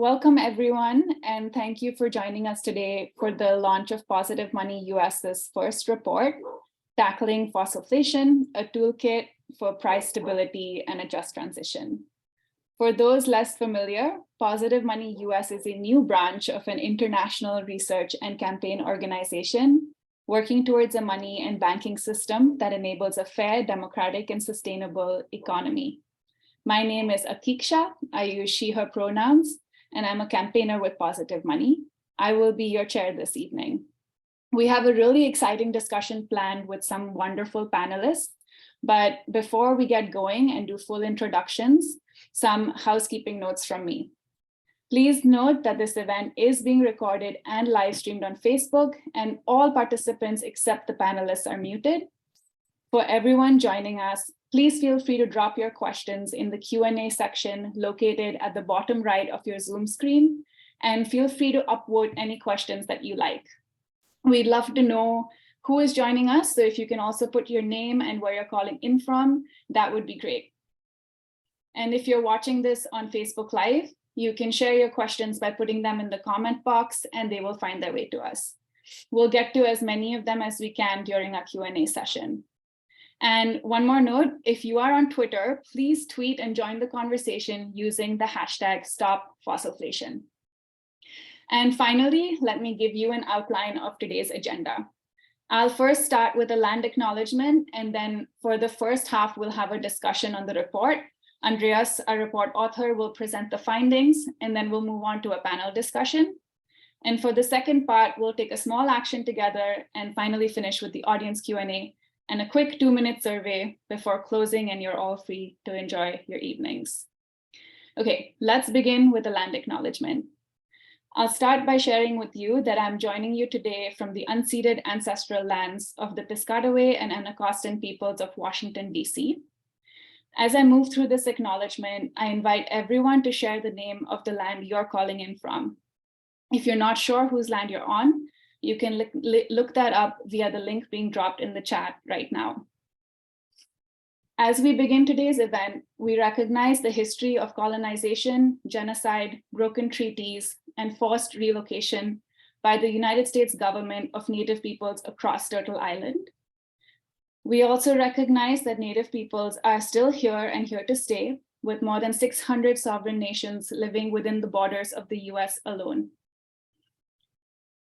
Welcome everyone, and thank you for joining us today for the launch of Positive Money US's first report, Tackling Fossilflation, a toolkit for price stability and a just transition. For those less familiar, Positive Money US is a new branch of an international research and campaign organization working towards a money and banking system that enables a fair, democratic, and sustainable economy. My name is Atiksha. I use she, her pronouns, and I'm a campaigner with Positive Money. I will be your chair this evening. We have a really exciting discussion planned with some wonderful panelists, but before we get going and do full introductions, some housekeeping notes from me. Please note that this event is being recorded and live streamed on Facebook, and all participants except the panelists are muted. For everyone joining us, please feel free to drop your questions in the Q&A section located at the bottom right of your Zoom screen, and feel free to upvote any questions that you like. We'd love to know who is joining us, so if you can also put your name and where you're calling in from, that would be great. And if you're watching this on Facebook Live, you can share your questions by putting them in the comment box, and they will find their way to us. We'll get to as many of them as we can during our Q&A session. And one more note, if you are on Twitter, please tweet and join the conversation using the hashtag #StopFossilflation. And finally, let me give you an outline of today's agenda. I'll first start with a land acknowledgement, and then for the first half, we'll have a discussion on the report. Andreas, our report author, will present the findings, and then we'll move on to a panel discussion. And for the second part, we'll take a small action together and finally finish with the audience Q&A and a quick 2-minute survey before closing, and you're all free to enjoy your evenings. Okay, let's begin with the land acknowledgement. I'll start by sharing with you that I'm joining you today from the unceded ancestral lands of the Piscataway and Anacostan peoples of Washington, D.C. As I move through this acknowledgement, I invite everyone to share the name of the land you're calling in from. If you're not sure whose land you're on, you can look that up via the link being dropped in the chat right now. As we begin today's event, we recognize the history of colonization, genocide, broken treaties, and forced relocation by the United States government of Native peoples across Turtle Island. We also recognize that Native peoples are still here and here to stay, with more than 600 sovereign nations living within the borders of the US alone.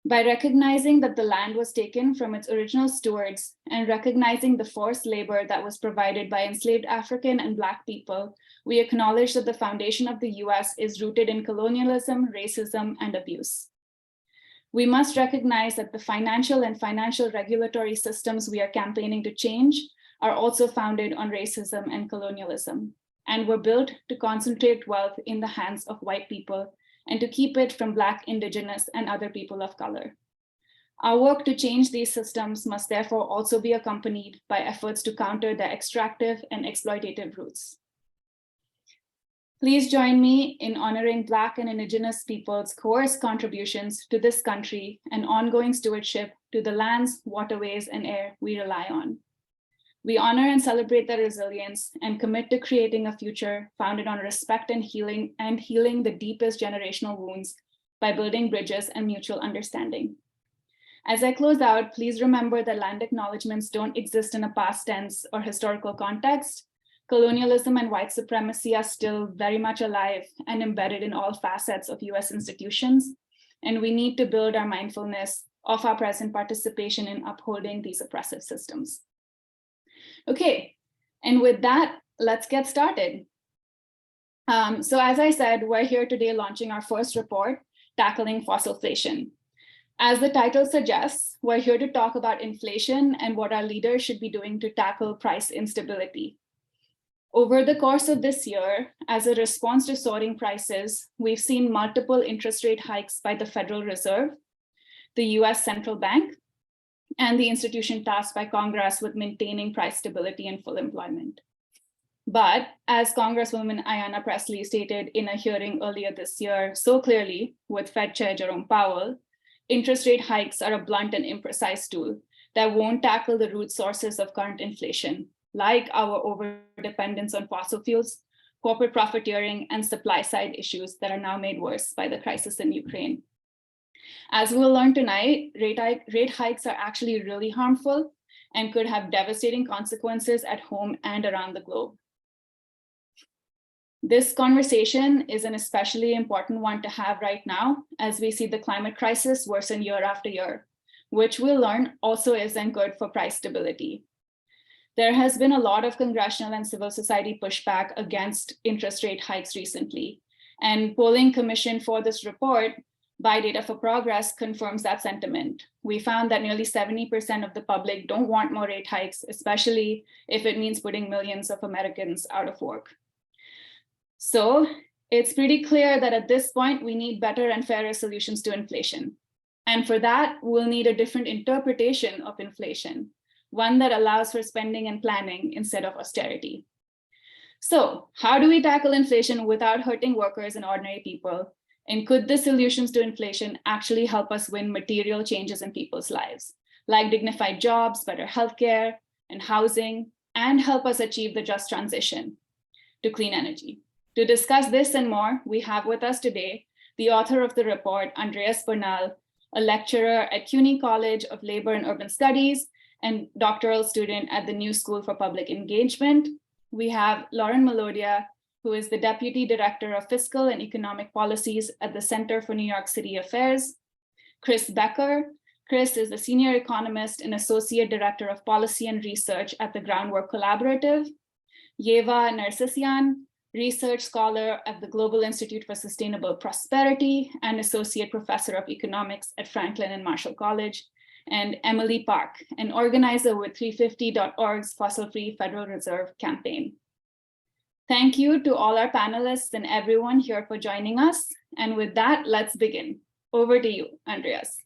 By recognizing that the land was taken from its original stewards and recognizing the forced labor that was provided by enslaved African and Black people, we acknowledge that the foundation of the US is rooted in colonialism, racism, and abuse. We must recognize that the financial and financial regulatory systems we are campaigning to change are also founded on racism and colonialism, and were built to concentrate wealth in the hands of white people and to keep it from Black, Indigenous, and other people of color. Our work to change these systems must therefore also be accompanied by efforts to counter their extractive and exploitative roots. Please join me in honoring Black and Indigenous peoples' coerced contributions to this country and ongoing stewardship to the lands, waterways, and air we rely on. We honor and celebrate their resilience and commit to creating a future founded on respect and healing the deepest generational wounds by building bridges and mutual understanding. As I close out, please remember that land acknowledgements don't exist in a past tense or historical context. Colonialism and white supremacy are still very much alive and embedded in all facets of US institutions, and we need to build our mindfulness of our present participation in upholding these oppressive systems. Okay, and with that, let's get started. So as I said, we're here today launching our first report, Tackling Fossilflation. As the title suggests, we're here to talk about inflation and what our leaders should be doing to tackle price instability. Over the course of this year, as a response to soaring prices, we've seen multiple interest rate hikes by the Federal Reserve, the US Central Bank, and the institution tasked by Congress with maintaining price stability and full employment. But as Congresswoman Ayanna Pressley stated in a hearing earlier this year so clearly with Fed Chair Jerome Powell, interest rate hikes are a blunt and imprecise tool that won't tackle the root sources of current inflation, like our overdependence on fossil fuels, corporate profiteering, and supply side issues that are now made worse by the crisis in Ukraine. As we'll learn tonight, rate hikes are actually really harmful and could have devastating consequences at home and around the globe. This conversation is an especially important one to have right now, as we see the climate crisis worsen year after year, which we'll learn also isn't good for price stability. There has been a lot of congressional and civil society pushback against interest rate hikes recently, and polling commissioned for this report by Data for Progress confirms that sentiment. We found that nearly 70% of the public don't want more rate hikes, especially if it means putting millions of Americans out of work. So it's pretty clear that at this point, we need better and fairer solutions to inflation. And for that, we'll need a different interpretation of inflation, one that allows for spending and planning instead of austerity. So how do we tackle inflation without hurting workers and ordinary people? And could the solutions to inflation actually help us win material changes in people's lives, like dignified jobs, better healthcare and housing, and help us achieve the just transition to clean energy? To discuss this and more, we have with us today the author of the report, Andreas Bernal, a lecturer at CUNY College of Labor and Urban Studies and doctoral student at the New School for Public Engagement. We have Lauren Melodia, who is the Deputy Director of Fiscal and Economic Policies at the Center for NYC Affairs. Chris Becker. Chris is the Senior Economist and Associate Director of Policy and Research at the Groundwork Collaborative. Yeva Nersisyan, Research Scholar at the Global Institute for Sustainable Prosperity and Associate Professor of Economics at Franklin and Marshall College. And Emily Park, an organizer with 350.org's Fossil Free Federal Reserve campaign. Thank you to all our panelists and everyone here for joining us. And with that, let's begin. Over to you, Andreas.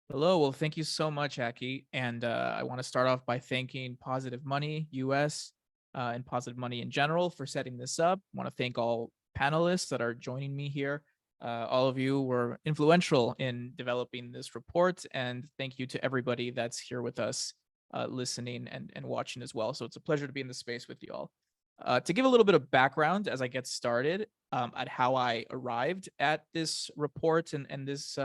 Hello, well, thank you so much, Aki. And I want to start off by thanking Positive Money US and Positive Money in general for setting this up. I want to thank all panelists that are joining me here. All of you were influential in developing this report, and thank you to everybody that's here with us listening and watching as well. So it's a pleasure to be in this space with you all. To give a little bit of background as I get started at how I arrived at this report and this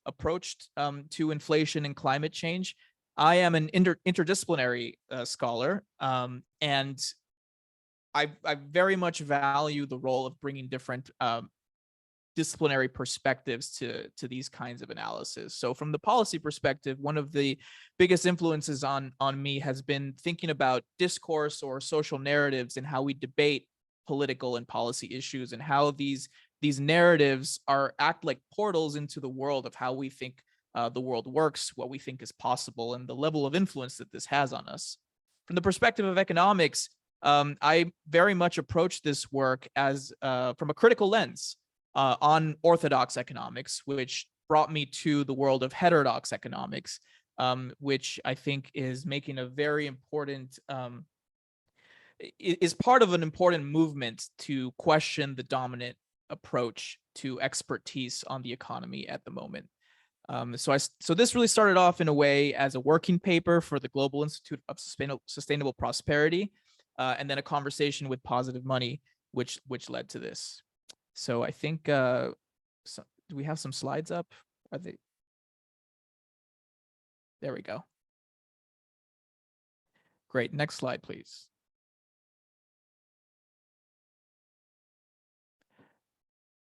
approach to inflation and climate change, I am an interdisciplinary scholar, and I very much value the role of bringing different disciplinary perspectives to these kinds of analysis. So from the policy perspective, one of the biggest influences on me has been thinking about discourse or social narratives and how we debate political and policy issues, and how these narratives act like portals into the world of how we think the world works, what we think is possible, and the level of influence that this has on us. From the perspective of economics, I very much approach this work as from a critical lens on orthodox economics, which brought me to the world of heterodox economics, which I think is making a very important, is part of an important movement to question the dominant approach to expertise on the economy at the moment. So this really started off in a way as a working paper for the Global Institute of Sustainable Prosperity, and then a conversation with Positive Money, which led to this. So I think, do we have some slides up? Are they? There we go. Great, next slide, please.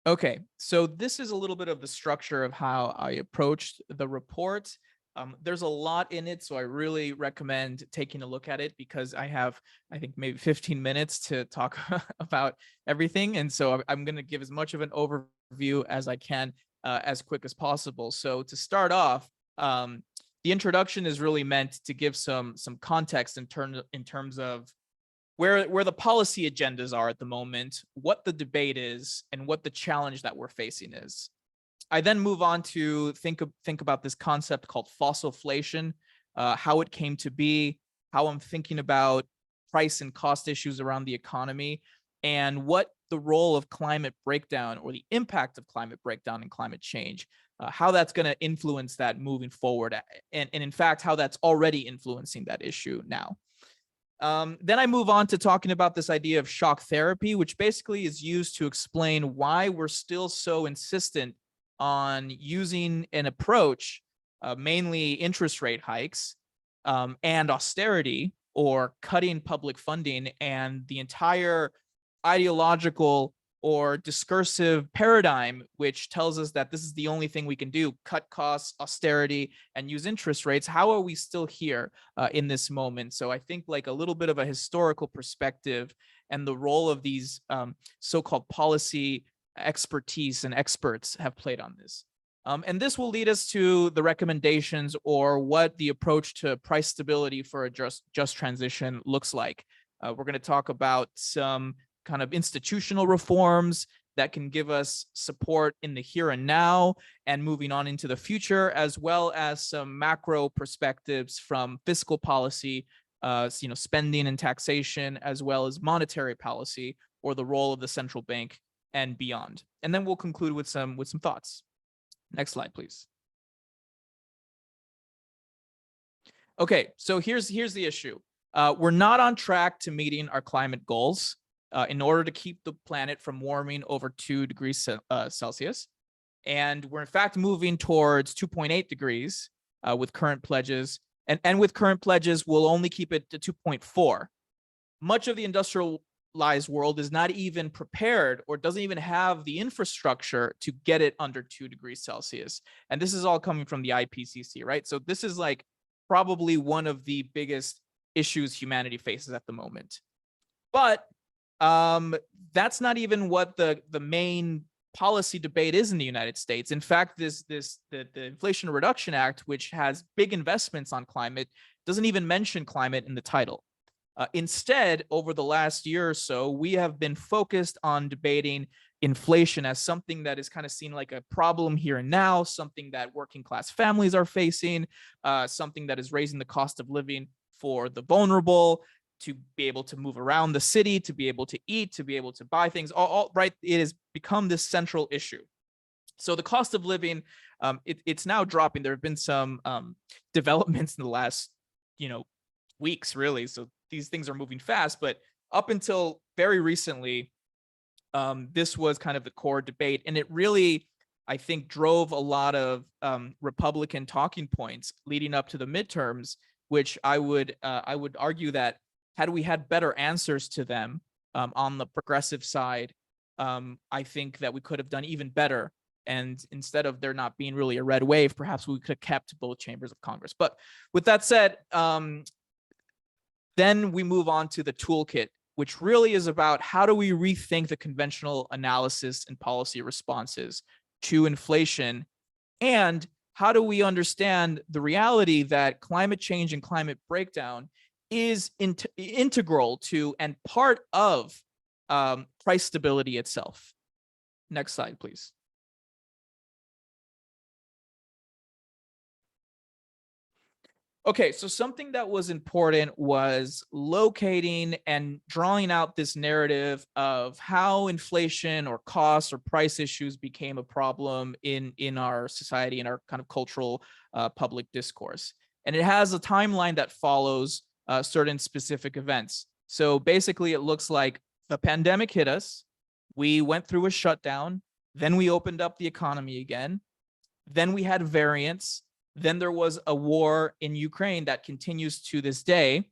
Okay, so this is a little bit of the structure of how I approached the report. There's a lot in it, so I really recommend taking a look at it, because I have, I think, maybe 15 minutes to talk about everything. And so I'm going to give as much of an overview as I can as quick as possible. So to start off, the introduction is really meant to give some context in terms of where the policy agendas are at the moment, what the debate is, and what the challenge that we're facing is. I then move on to think about this concept called fossilflation, how it came to be, how I'm thinking about price and cost issues around the economy, and what the role of climate breakdown or the impact of climate breakdown and climate change, how that's going to influence that moving forward, and in fact, how that's already influencing that issue now. Then I move on to talking about this idea of shock therapy, which basically is used to explain why we're still so insistent on using an approach, mainly interest rate hikes and austerity, or cutting public funding, and the entire ideological or discursive paradigm, which tells us that this is the only thing we can do: cut costs, austerity, and use interest rates. How are we still here in this moment? So I think like a little bit of a historical perspective and the role of these so-called policy expertise and experts have played on this. And this will lead us to the recommendations, or what the approach to price stability for a just transition looks like. We're going to talk about some kind of institutional reforms that can give us support in the here and now and moving on into the future, as well as some macro perspectives from fiscal policy, spending and taxation, as well as monetary policy, or the role of the central bank and beyond. And then we'll conclude with some thoughts. Next slide, please. Okay, so here's the issue. We're not on track to meeting our climate goals in order to keep the planet from warming over 2 degrees Celsius. And we're in fact moving towards 2.8 degrees with current pledges. And with current pledges, we'll only keep it to 2.4. Much of the industrialized world is not even prepared, or doesn't even have the infrastructure to get it under 2 degrees Celsius. And this is all coming from the IPCC, right? So this is like probably one of the biggest issues humanity faces at the moment. But that's not even what the main policy debate is in the United States. In fact, the Inflation Reduction Act, which has big investments on climate, doesn't even mention climate in the title. Instead, over the last year or so, we have been focused on debating inflation as something that is kind of seen like a problem here and now, something that working class families are facing, something that is raising the cost of living for the vulnerable, to be able to move around the city, to be able to eat, to be able to buy things, all right. It has become this central issue. So the cost of living, it's now dropping. There have been some developments in the last, weeks, really. So these things are moving fast, but up until very recently, this was kind of the core debate. And it really, I think, drove a lot of Republican talking points leading up to the midterms, which I would argue that had we had better answers to them on the progressive side, I think that we could have done even better. And instead of there not being really a red wave, perhaps we could have kept both chambers of Congress. But with that said, then we move on to the toolkit, which really is about how do we rethink the conventional analysis and policy responses to inflation, and how do we understand the reality that climate change and climate breakdown is integral to and part of price stability itself. Next slide, please. Okay, so something that was important was locating and drawing out this narrative of how inflation or costs or price issues became a problem in our society, in our kind of cultural public discourse. And it has a timeline that follows certain specific events. So basically, it looks like the pandemic hit us, we went through a shutdown, then we opened up the economy again, then we had variants, then there was a war in Ukraine that continues to this day.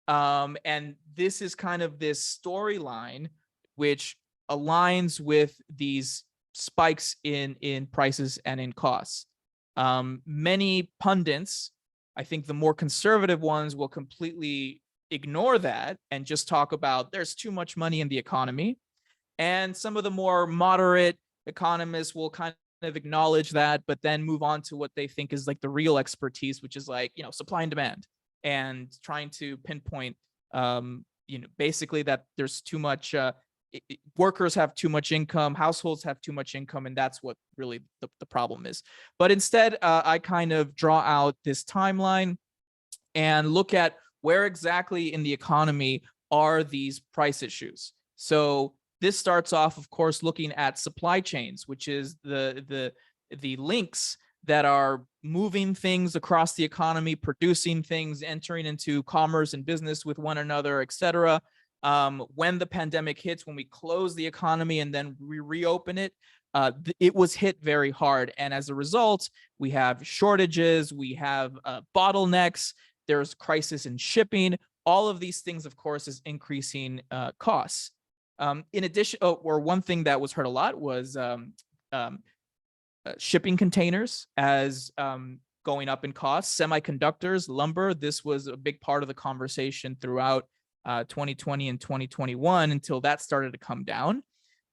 And this is kind of this storyline which aligns with these spikes in prices and in costs. Many pundits, I think the more conservative ones, will completely ignore that and just talk about there's too much money in the economy. And some of the more moderate economists will kind of acknowledge that, but then move on to what they think is like the real expertise, which is like, supply and demand, and trying to pinpoint, basically that there's too much, workers have too much income, households have too much income, and that's what really the problem is. But instead, I kind of draw out this timeline and look at where exactly in the economy are these price issues. So this starts off, of course, looking at supply chains, which is the links that are moving things across the economy, producing things, entering into commerce and business with one another, et cetera. When the pandemic hits, when we close the economy and then we reopen it, it was hit very hard. And as a result, we have shortages, we have bottlenecks, there's crisis in shipping. All of these things, of course, is increasing costs. In addition, or one thing that was heard a lot was shipping containers as going up in costs, semiconductors, lumber. This was a big part of the conversation throughout 2020 and 2021 until that started to come down.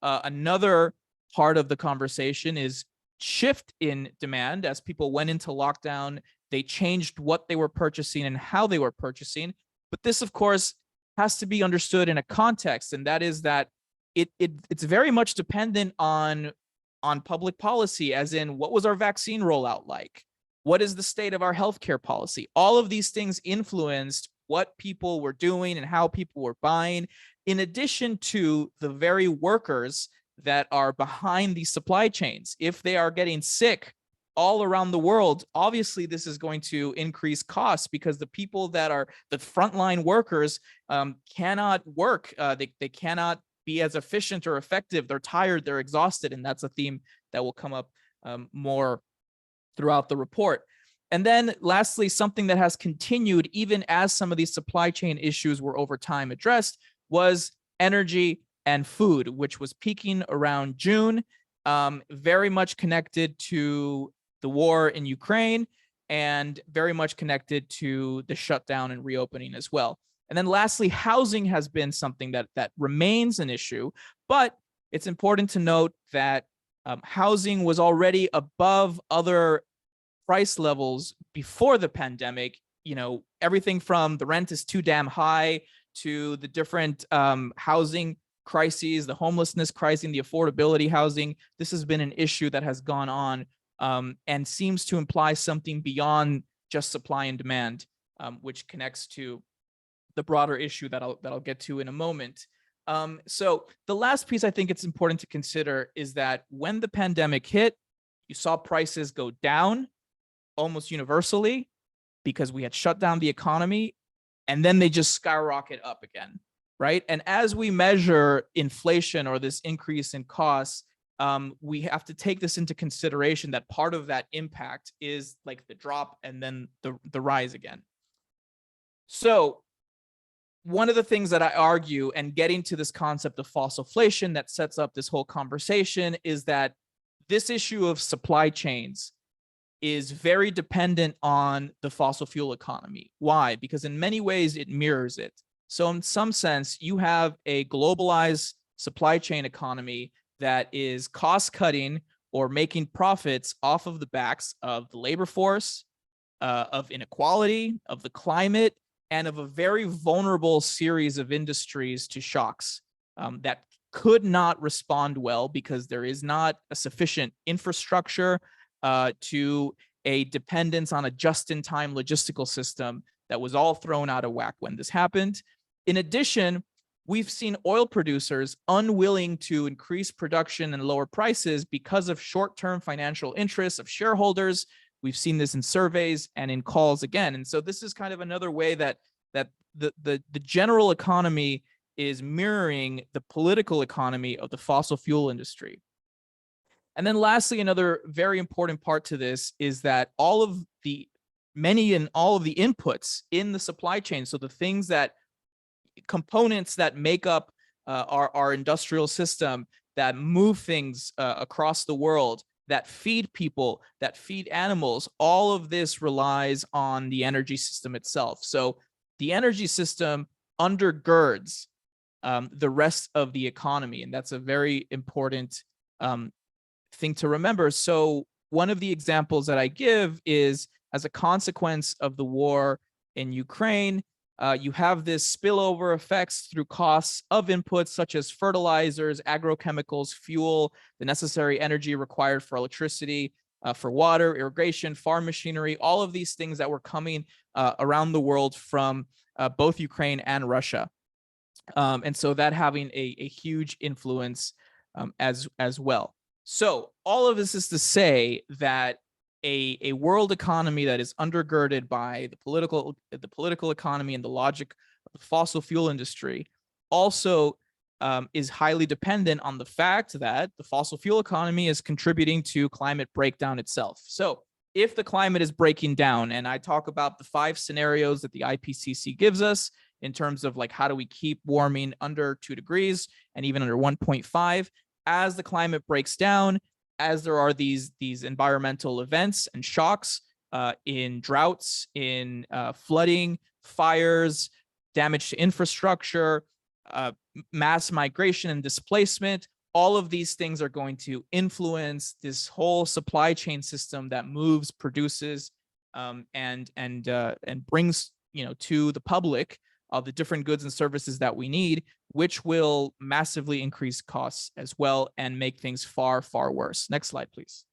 Another part of the conversation is shift in demand. As people went into lockdown, they changed what they were purchasing and how they were purchasing. But this, of course, has to be understood in a context, and that is that it's very much dependent on public policy, as in what was our vaccine rollout like? What is the state of our healthcare policy? All of these things influenced what people were doing and how people were buying, in addition to the very workers that are behind these supply chains. If they are getting sick all around the world, obviously this is going to increase costs because the people that are the frontline workers cannot work. They cannot be as efficient or effective. They're tired, they're exhausted, and that's a theme that will come up more throughout the report. And then lastly, something that has continued even as some of these supply chain issues were over time addressed was energy and food, which was peaking around June, very much connected to the war in Ukraine and very much connected to the shutdown and reopening as well. And then lastly, housing has been something that remains an issue, but it's important to note that housing was already above other price levels before the pandemic. You know, everything from the rent is too damn high to the different housing crises, the homelessness crisis, the affordability housing. This has been an issue that has gone on and seems to imply something beyond just supply and demand, which connects to the broader issue that I'll get to in a moment. So the last piece I think it's important to consider is that when the pandemic hit, you saw prices go down almost universally because we had shut down the economy, and then they just skyrocket up again, right? And as we measure inflation or this increase in costs, we have to take this into consideration that part of that impact is like the drop and then the rise again. So one of the things that I argue, and getting to this concept of fossilflation that sets up this whole conversation, is that this issue of supply chains is very dependent on the fossil fuel economy. Why? Because in many ways it mirrors it. So in some sense, you have a globalized supply chain economy that is cost cutting or making profits off of the backs of the labor force, of inequality, of the climate, and of a very vulnerable series of industries to shocks that could not respond well because there is not a sufficient infrastructure to a dependence on a just-in-time logistical system that was all thrown out of whack when this happened. In addition, we've seen oil producers unwilling to increase production and lower prices because of short-term financial interests of shareholders. We've seen this in surveys and in calls again. And so this is kind of another way that the general economy is mirroring the political economy of the fossil fuel industry. And then lastly, another very important part to this is that all of the inputs in the supply chain, so the things that components that make up our industrial system, that move things across the world, that feed people, that feed animals, all of this relies on the energy system itself. So the energy system undergirds the rest of the economy, and that's a very important thing to remember. So one of the examples that I give is, as a consequence of the war in Ukraine, you have this spillover effects through costs of inputs such as fertilizers, agrochemicals, fuel, the necessary energy required for electricity, for water, irrigation, farm machinery, all of these things that were coming around the world from both Ukraine and Russia. And so that having a huge influence as well. So all of this is to say that a world economy that is undergirded by the political economy and the logic of the fossil fuel industry also is highly dependent on the fact that the fossil fuel economy is contributing to climate breakdown itself. So if the climate is breaking down, and I talk about the 5 scenarios that the IPCC gives us in terms of like how do we keep warming under 2 degrees and even under 1.5, as the climate breaks down, as there are these environmental events and shocks in droughts, in flooding, fires, damage to infrastructure, mass migration and displacement, all of these things are going to influence this whole supply chain system that moves, produces, and brings to the public the different goods and services that we need, which will massively increase costs as well and make things far, far worse. Next slide, please.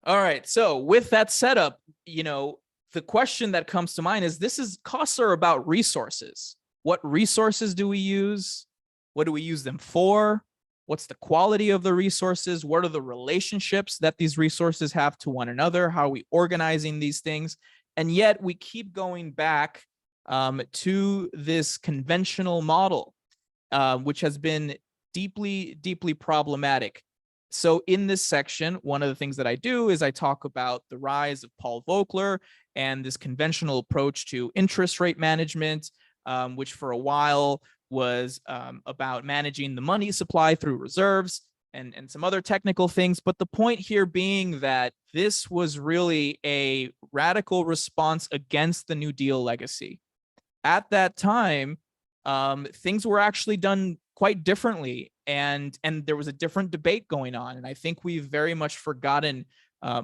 All right, so with that setup, the question that comes to mind is costs are about resources. What resources do we use? What do we use them for? What's the quality of the resources? What are the relationships that these resources have to one another? How are we organizing these things? And yet we keep going back to this conventional model, which has been deeply, deeply problematic. So in this section, one of the things that I do is I talk about the rise of Paul Volcker and this conventional approach to interest rate management, which for a while was about managing the money supply through reserves and some other technical things. But the point here being that this was really a radical response against the New Deal legacy. At that time, things were actually done quite differently, and there was a different debate going on. And I think we've very much forgotten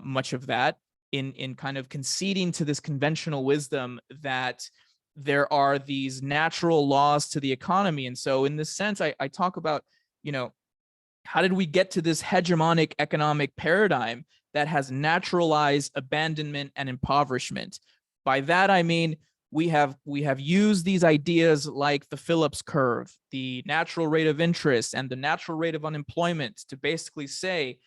much of that in kind of conceding to this conventional wisdom that there are these natural laws to the economy. And so in this sense, I talk about, how did we get to this hegemonic economic paradigm that has naturalized abandonment and impoverishment? By that, I mean, we have used these ideas like the Phillips curve, the natural rate of interest, and the natural rate of unemployment to basically say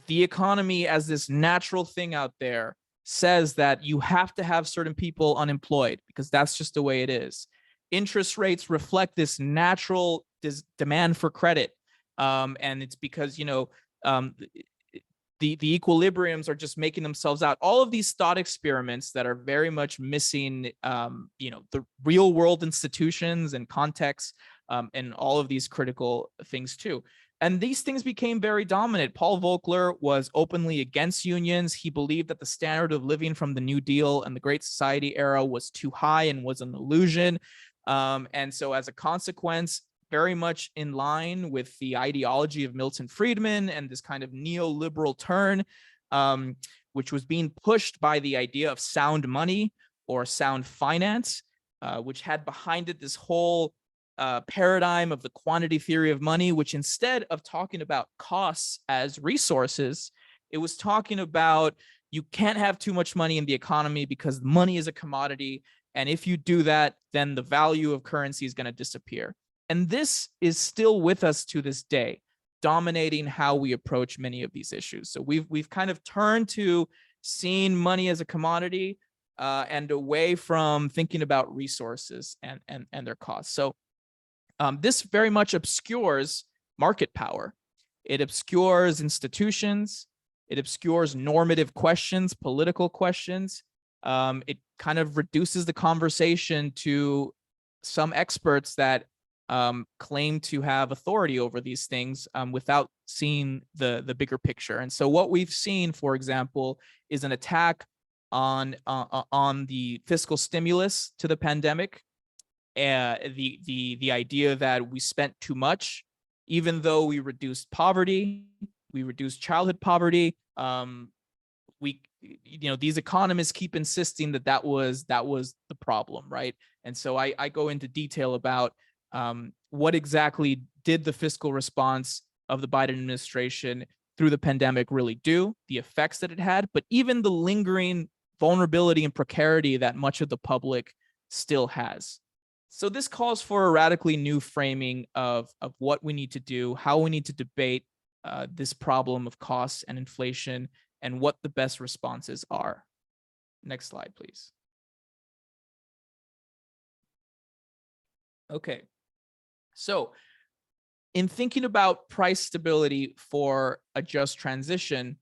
the economy as this natural thing out there says that you have to have certain people unemployed because that's just the way it is. Interest rates reflect this natural demand for credit. And it's because, the equilibriums are just making themselves out. All of these thought experiments that are very much missing, the real world institutions and contexts, and all of these critical things too. And these things became very dominant. Paul Volcker was openly against unions. He believed that the standard of living from the New Deal and the Great Society era was too high and was an illusion. And so as a consequence, very much in line with the ideology of Milton Friedman and this kind of neoliberal turn, which was being pushed by the idea of sound money or sound finance, which had behind it this whole paradigm of the quantity theory of money, which instead of talking about costs as resources, it was talking about you can't have too much money in the economy because money is a commodity. And if you do that, then the value of currency is going to disappear. And this is still with us to this day, dominating how we approach many of these issues. So we've kind of turned to seeing money as a commodity and away from thinking about resources and their costs. So this very much obscures market power. It obscures institutions. It obscures normative questions, political questions. It kind of reduces the conversation to some experts that claim to have authority over these things without seeing the bigger picture. And so what we've seen, for example, is an attack on the fiscal stimulus to the pandemic. The idea that we spent too much, even though we reduced poverty, we reduced childhood poverty. These economists keep insisting that was the problem, right? And so I go into detail about what exactly did the fiscal response of the Biden administration through the pandemic really do, the effects that it had, but even the lingering vulnerability and precarity that much of the public still has. So this calls for a radically new framing of what we need to do, how we need to debate this problem of costs and inflation and what the best responses are. Next slide, please. Okay, so in thinking about price stability for a just transition,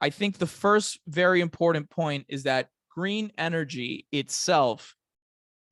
I think the first very important point is that green energy itself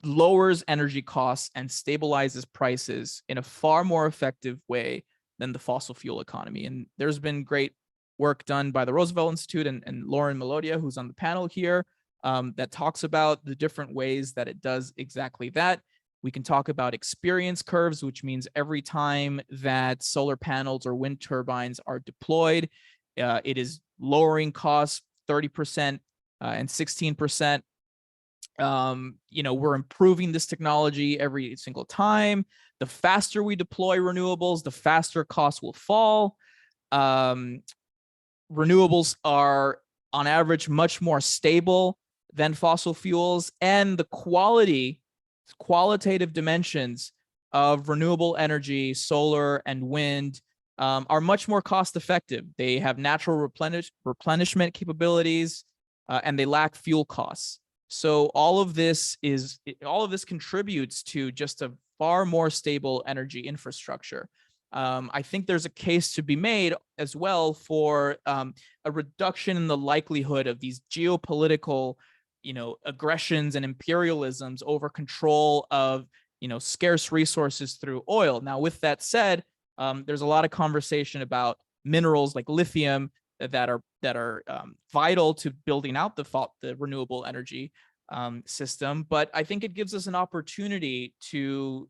lowers energy costs and stabilizes prices in a far more effective way than the fossil fuel economy. And there's been great work done by the Roosevelt Institute and Lauren Melodia, who's on the panel here, that talks about the different ways that it does exactly that. We can talk about experience curves, which means every time that solar panels or wind turbines are deployed, it is lowering costs 30% and 16%. We're improving this technology every single time. The faster we deploy renewables, the faster costs will fall. Renewables are on average much more stable than fossil fuels, and the qualitative dimensions of renewable energy, solar and wind, are much more cost effective. They have natural replenishment capabilities, and they lack fuel costs. So all of this contributes to just a far more stable energy infrastructure. I think there's a case to be made as well for a reduction in the likelihood of these geopolitical, aggressions and imperialisms over control of, scarce resources through oil. Now, with that said, there's a lot of conversation about minerals like lithium that are vital to building out the renewable energy system. But I think it gives us an opportunity to,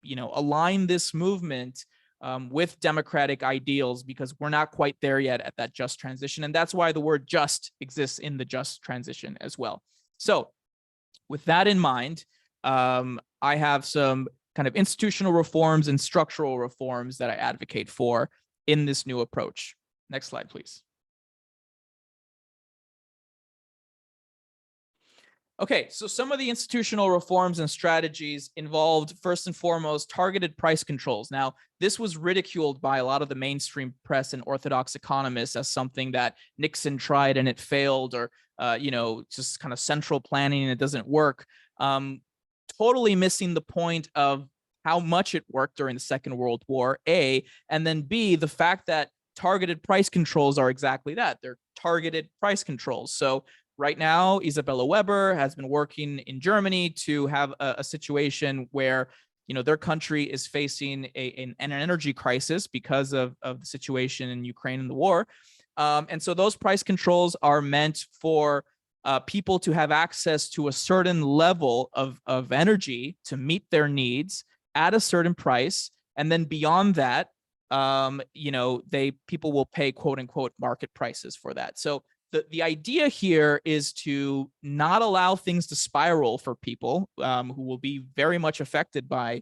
align this movement with democratic ideals, because we're not quite there yet at that just transition. And that's why the word just exists in the just transition as well. So with that in mind, I have some kind of institutional reforms and structural reforms that I advocate for in this new approach. Next slide, please. Okay, so some of the institutional reforms and strategies involved, first and foremost, targeted price controls. Now, this was ridiculed by a lot of the mainstream press and orthodox economists as something that Nixon tried and it failed, or just kind of central planning and it doesn't work. Totally missing the point of how much it worked during the Second World War, A, and then B, the fact that targeted price controls are exactly that. They're targeted price controls. So right now, Isabella Weber has been working in Germany to have a situation where, their country is facing an energy crisis because of the situation in Ukraine and the war. And so those price controls are meant for people to have access to a certain level of energy to meet their needs at a certain price. And then beyond that, people will pay quote unquote market prices for that. So the idea here is to not allow things to spiral for people who will be very much affected by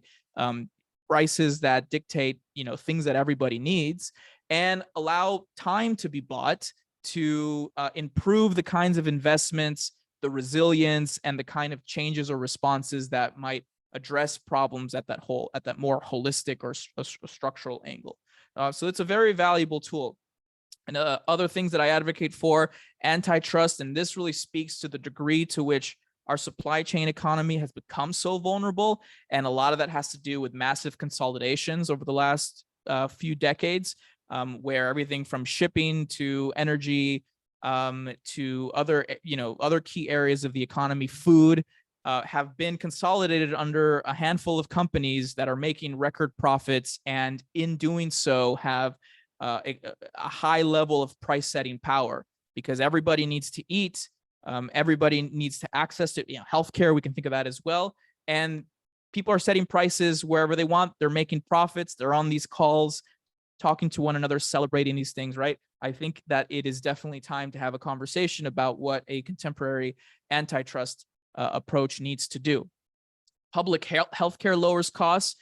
prices that dictate, things that everybody needs, and allow time to be bought to improve the kinds of investments, the resilience, and the kind of changes or responses that might address problems at that more holistic or structural angle. So it's a very valuable tool. And other things that I advocate for, antitrust, and this really speaks to the degree to which our supply chain economy has become so vulnerable. And a lot of that has to do with massive consolidations over the last few decades, where everything from shipping to energy to other key areas of the economy, food, have been consolidated under a handful of companies that are making record profits, and in doing so have a high level of price setting power, because everybody needs to eat, everybody needs to access to healthcare. We can think of that as well, and people are setting prices wherever they want. They're making profits. They're on these calls, talking to one another, celebrating these things, right? I think that it is definitely time to have a conversation about what a contemporary antitrust approach needs to do. Public healthcare lowers costs.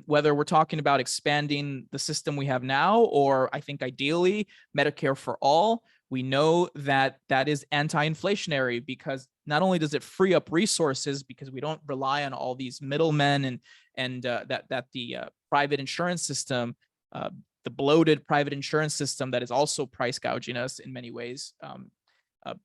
Whether we're talking about expanding the system we have now, or I think ideally Medicare for all, we know that that is anti-inflationary, because not only does it free up resources, because we don't rely on all these middlemen and that the private insurance system bloated private insurance system that is also price gouging us in many ways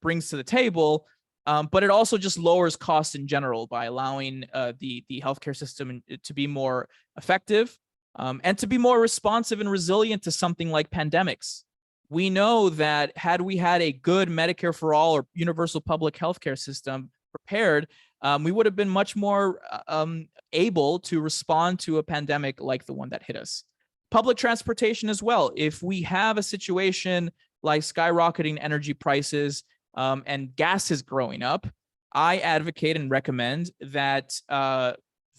brings to the table. But it also just lowers costs in general by allowing the healthcare system to be more effective and to be more responsive and resilient to something like pandemics. We know that had we had a good Medicare for all or universal public healthcare system prepared, we would have been much more able to respond to a pandemic like the one that hit us. Public transportation as well. If we have a situation like skyrocketing energy prices and gas is growing up, I advocate and recommend that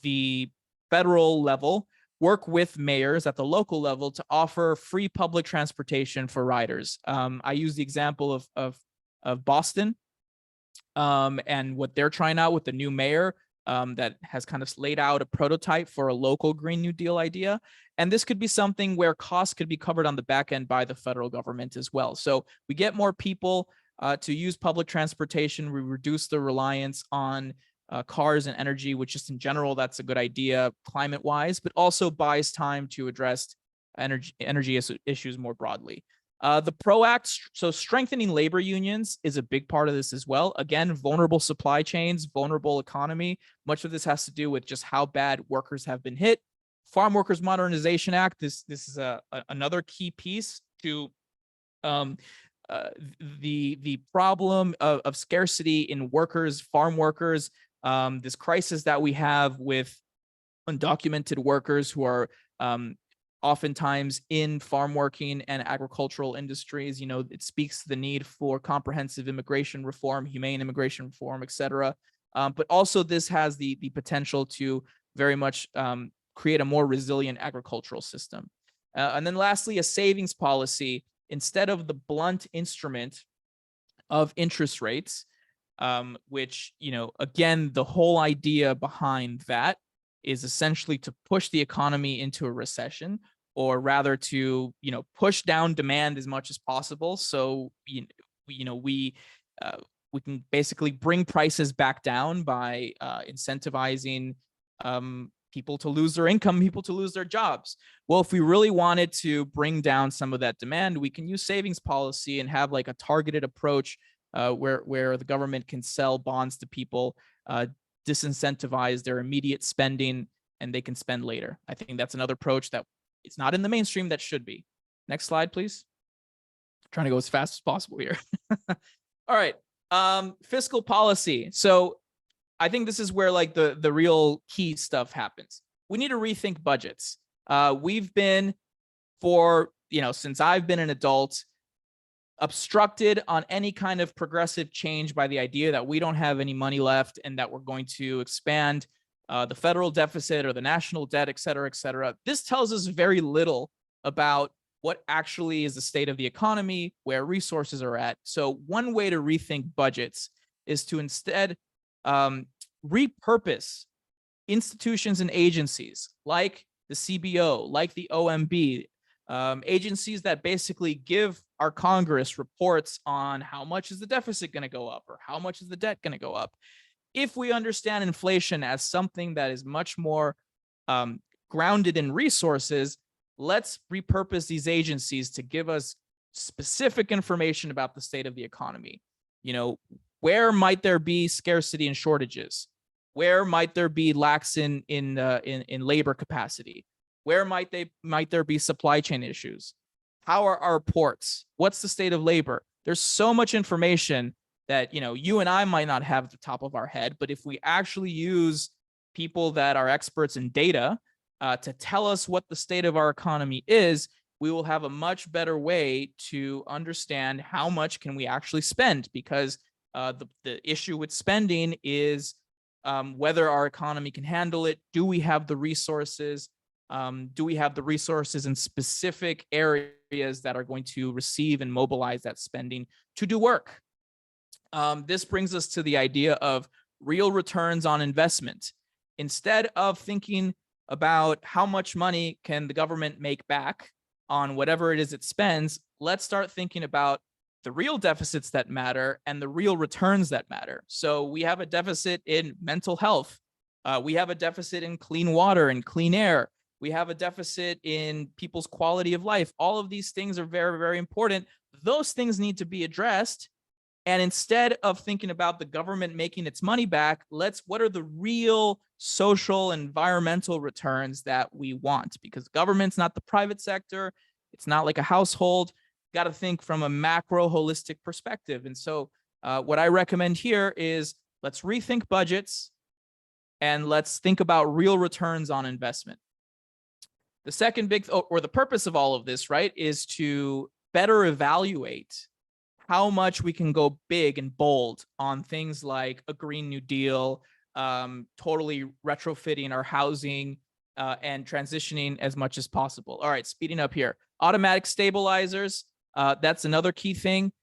the federal level work with mayors at the local level to offer free public transportation for riders. I use the example of Boston and what they're trying out with the new mayor that has kind of laid out a prototype for a local Green New Deal idea. And this could be something where costs could be covered on the back end by the federal government as well. So we get more people to use public transportation. We reduce the reliance on cars and energy, which just in general, that's a good idea climate-wise, but also buys time to address energy issues more broadly. The PRO Act, so strengthening labor unions is a big part of this as well. Again, vulnerable supply chains, vulnerable economy. Much of this has to do with just how bad workers have been hit. Farm Workers Modernization Act, this is another key piece to the problem of scarcity in workers, farm workers, this crisis that we have with undocumented workers who are oftentimes in farm working and agricultural industries. You know, it speaks to the need for comprehensive immigration reform, humane immigration reform, et cetera. But also this has the potential to very much create a more resilient agricultural system. And then lastly, a savings policy instead of the blunt instrument of interest rates, which, you know, again, the whole idea behind that is essentially to push the economy into a recession, or rather to, you know, push down demand as much as possible. So, we can basically bring prices back down by incentivizing people to lose their income, people to lose their jobs. Well, if we really wanted to bring down some of that demand, we can use savings policy and have like a targeted approach where the government can sell bonds to people, disincentivize their immediate spending, and they can spend later. I think that's another approach that it's not in the mainstream that should be. Next slide, please. I'm trying to go as fast as possible here. All right, fiscal policy. So I think this is where like the real key stuff happens. We need to rethink budgets. We've been since I've been an adult, obstructed on any kind of progressive change by the idea that we don't have any money left and that we're going to expand the federal deficit or the national debt, et cetera, et cetera. This tells us very little about what actually is the state of the economy, where resources are at. So one way to rethink budgets is to instead repurpose institutions and agencies like the CBO, like the OMB, agencies that basically give our Congress reports on how much is the deficit going to go up or how much is the debt going to go up. If we understand inflation as something that is much more grounded in resources, let's repurpose these agencies to give us specific information about the state of the economy. You know, where might there be scarcity and shortages? Where might there be lacks in labor capacity? Where might there be supply chain issues? How are our ports? What's the state of labor? There's so much information that, you know, you and I might not have at the top of our head, but if we actually use people that are experts in data to tell us what the state of our economy is, we will have a much better way to understand how much can we actually spend, because the issue with spending is whether our economy can handle it. Do we have the resources? Do we have the resources in specific areas that are going to receive and mobilize that spending to do work? This brings us to the idea of real returns on investment. Instead of thinking about how much money can the government make back on whatever it is it spends, let's start thinking about the real deficits that matter and the real returns that matter. So we have a deficit in mental health. We have a deficit in clean water and clean air. We have a deficit in people's quality of life. All of these things are very, very important. Those things need to be addressed. And instead of thinking about the government making its money back, what are the real social, environmental returns that we want? Because government's not the private sector. It's not like a household. Got to think from a macro holistic perspective. And so what I recommend here is let's rethink budgets and let's think about real returns on investment. The second or the purpose of all of this, right, is to better evaluate how much we can go big and bold on things like a Green New Deal, totally retrofitting our housing and transitioning as much as possible. All right, speeding up here. Automatic stabilizers, that's another key thing.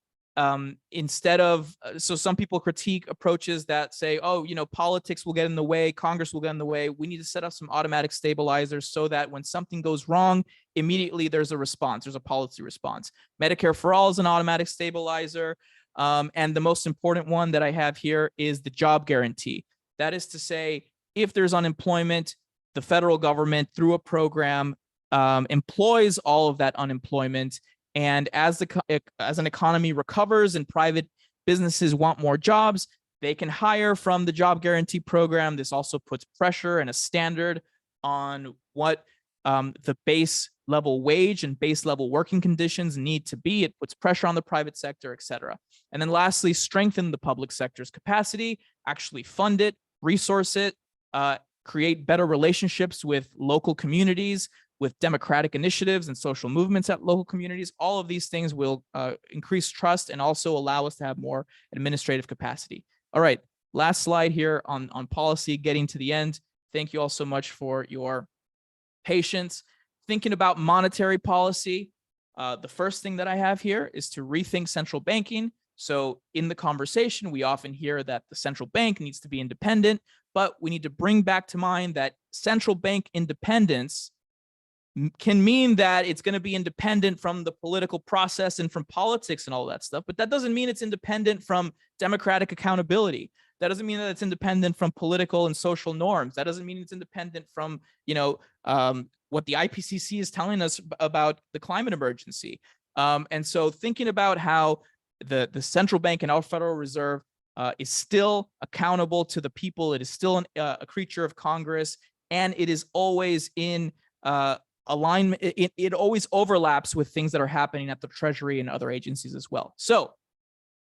Instead of, so some people critique approaches that say, oh, politics will get in the way, Congress will get in the way. We need to set up some automatic stabilizers so that when something goes wrong, immediately there's a response, there's a policy response. Medicare for All is an automatic stabilizer. And the most important one that I have here is the job guarantee. That is to say, if there's unemployment, the federal government, through a program, employs all of that unemployment. And as an economy recovers and private businesses want more jobs, they can hire from the job guarantee program. This also puts pressure and a standard on what the base level wage and base level working conditions need to be. It puts pressure on the private sector, et cetera. And then lastly, strengthen the public sector's capacity, actually fund it, resource it, create better relationships with local communities, with democratic initiatives and social movements at local communities. All of these things will increase trust and also allow us to have more administrative capacity. All right, last slide here on policy, getting to the end. Thank you all so much for your patience. Thinking about monetary policy, the first thing that I have here is to rethink central banking. So in the conversation, we often hear that the central bank needs to be independent, but we need to bring back to mind that central bank independence can mean that it's going to be independent from the political process and from politics and all that stuff. But that doesn't mean it's independent from democratic accountability. That doesn't mean that it's independent from political and social norms. That doesn't mean it's independent from, what the IPCC is telling us about the climate emergency. And so thinking about how the central bank and our Federal Reserve is still accountable to the people. It is still a creature of Congress, and it is always in alignment. It always overlaps with things that are happening at the Treasury and other agencies as well. So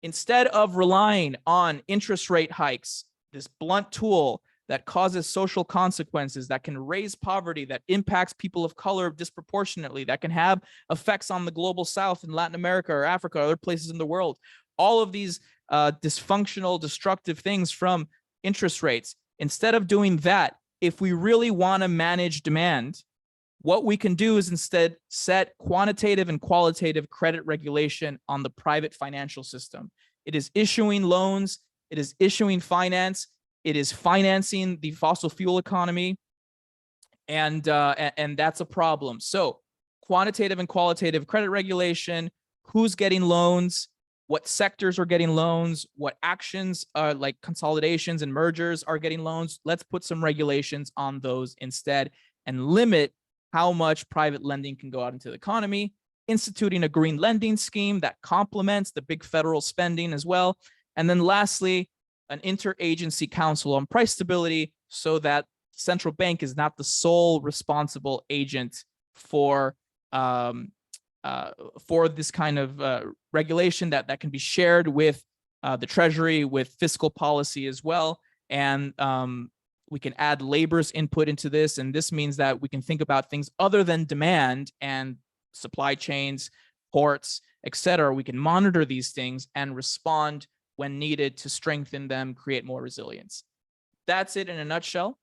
instead of relying on interest rate hikes, this blunt tool that causes social consequences, that can raise poverty, that impacts people of color disproportionately, that can have effects on the global South and Latin America or Africa or other places in the world, all of these dysfunctional, destructive things from interest rates. Instead of doing that, if we really want to manage demand, what we can do is instead set quantitative and qualitative credit regulation on the private financial system. It is issuing loans, it is issuing finance, it is financing the fossil fuel economy, and that's a problem. So quantitative and qualitative credit regulation, who's getting loans, what sectors are getting loans, what actions like consolidations and mergers are getting loans. Let's put some regulations on those instead and limit how much private lending can go out into the economy, instituting a green lending scheme that complements the big federal spending as well. And then lastly, an interagency council on price stability so that central bank is not the sole responsible agent for this kind of regulation that can be shared with the Treasury, with fiscal policy as well. And we can add labor's input into this. And this means that we can think about things other than demand and supply chains, ports, et cetera. We can monitor these things and respond when needed to strengthen them, create more resilience. That's it in a nutshell.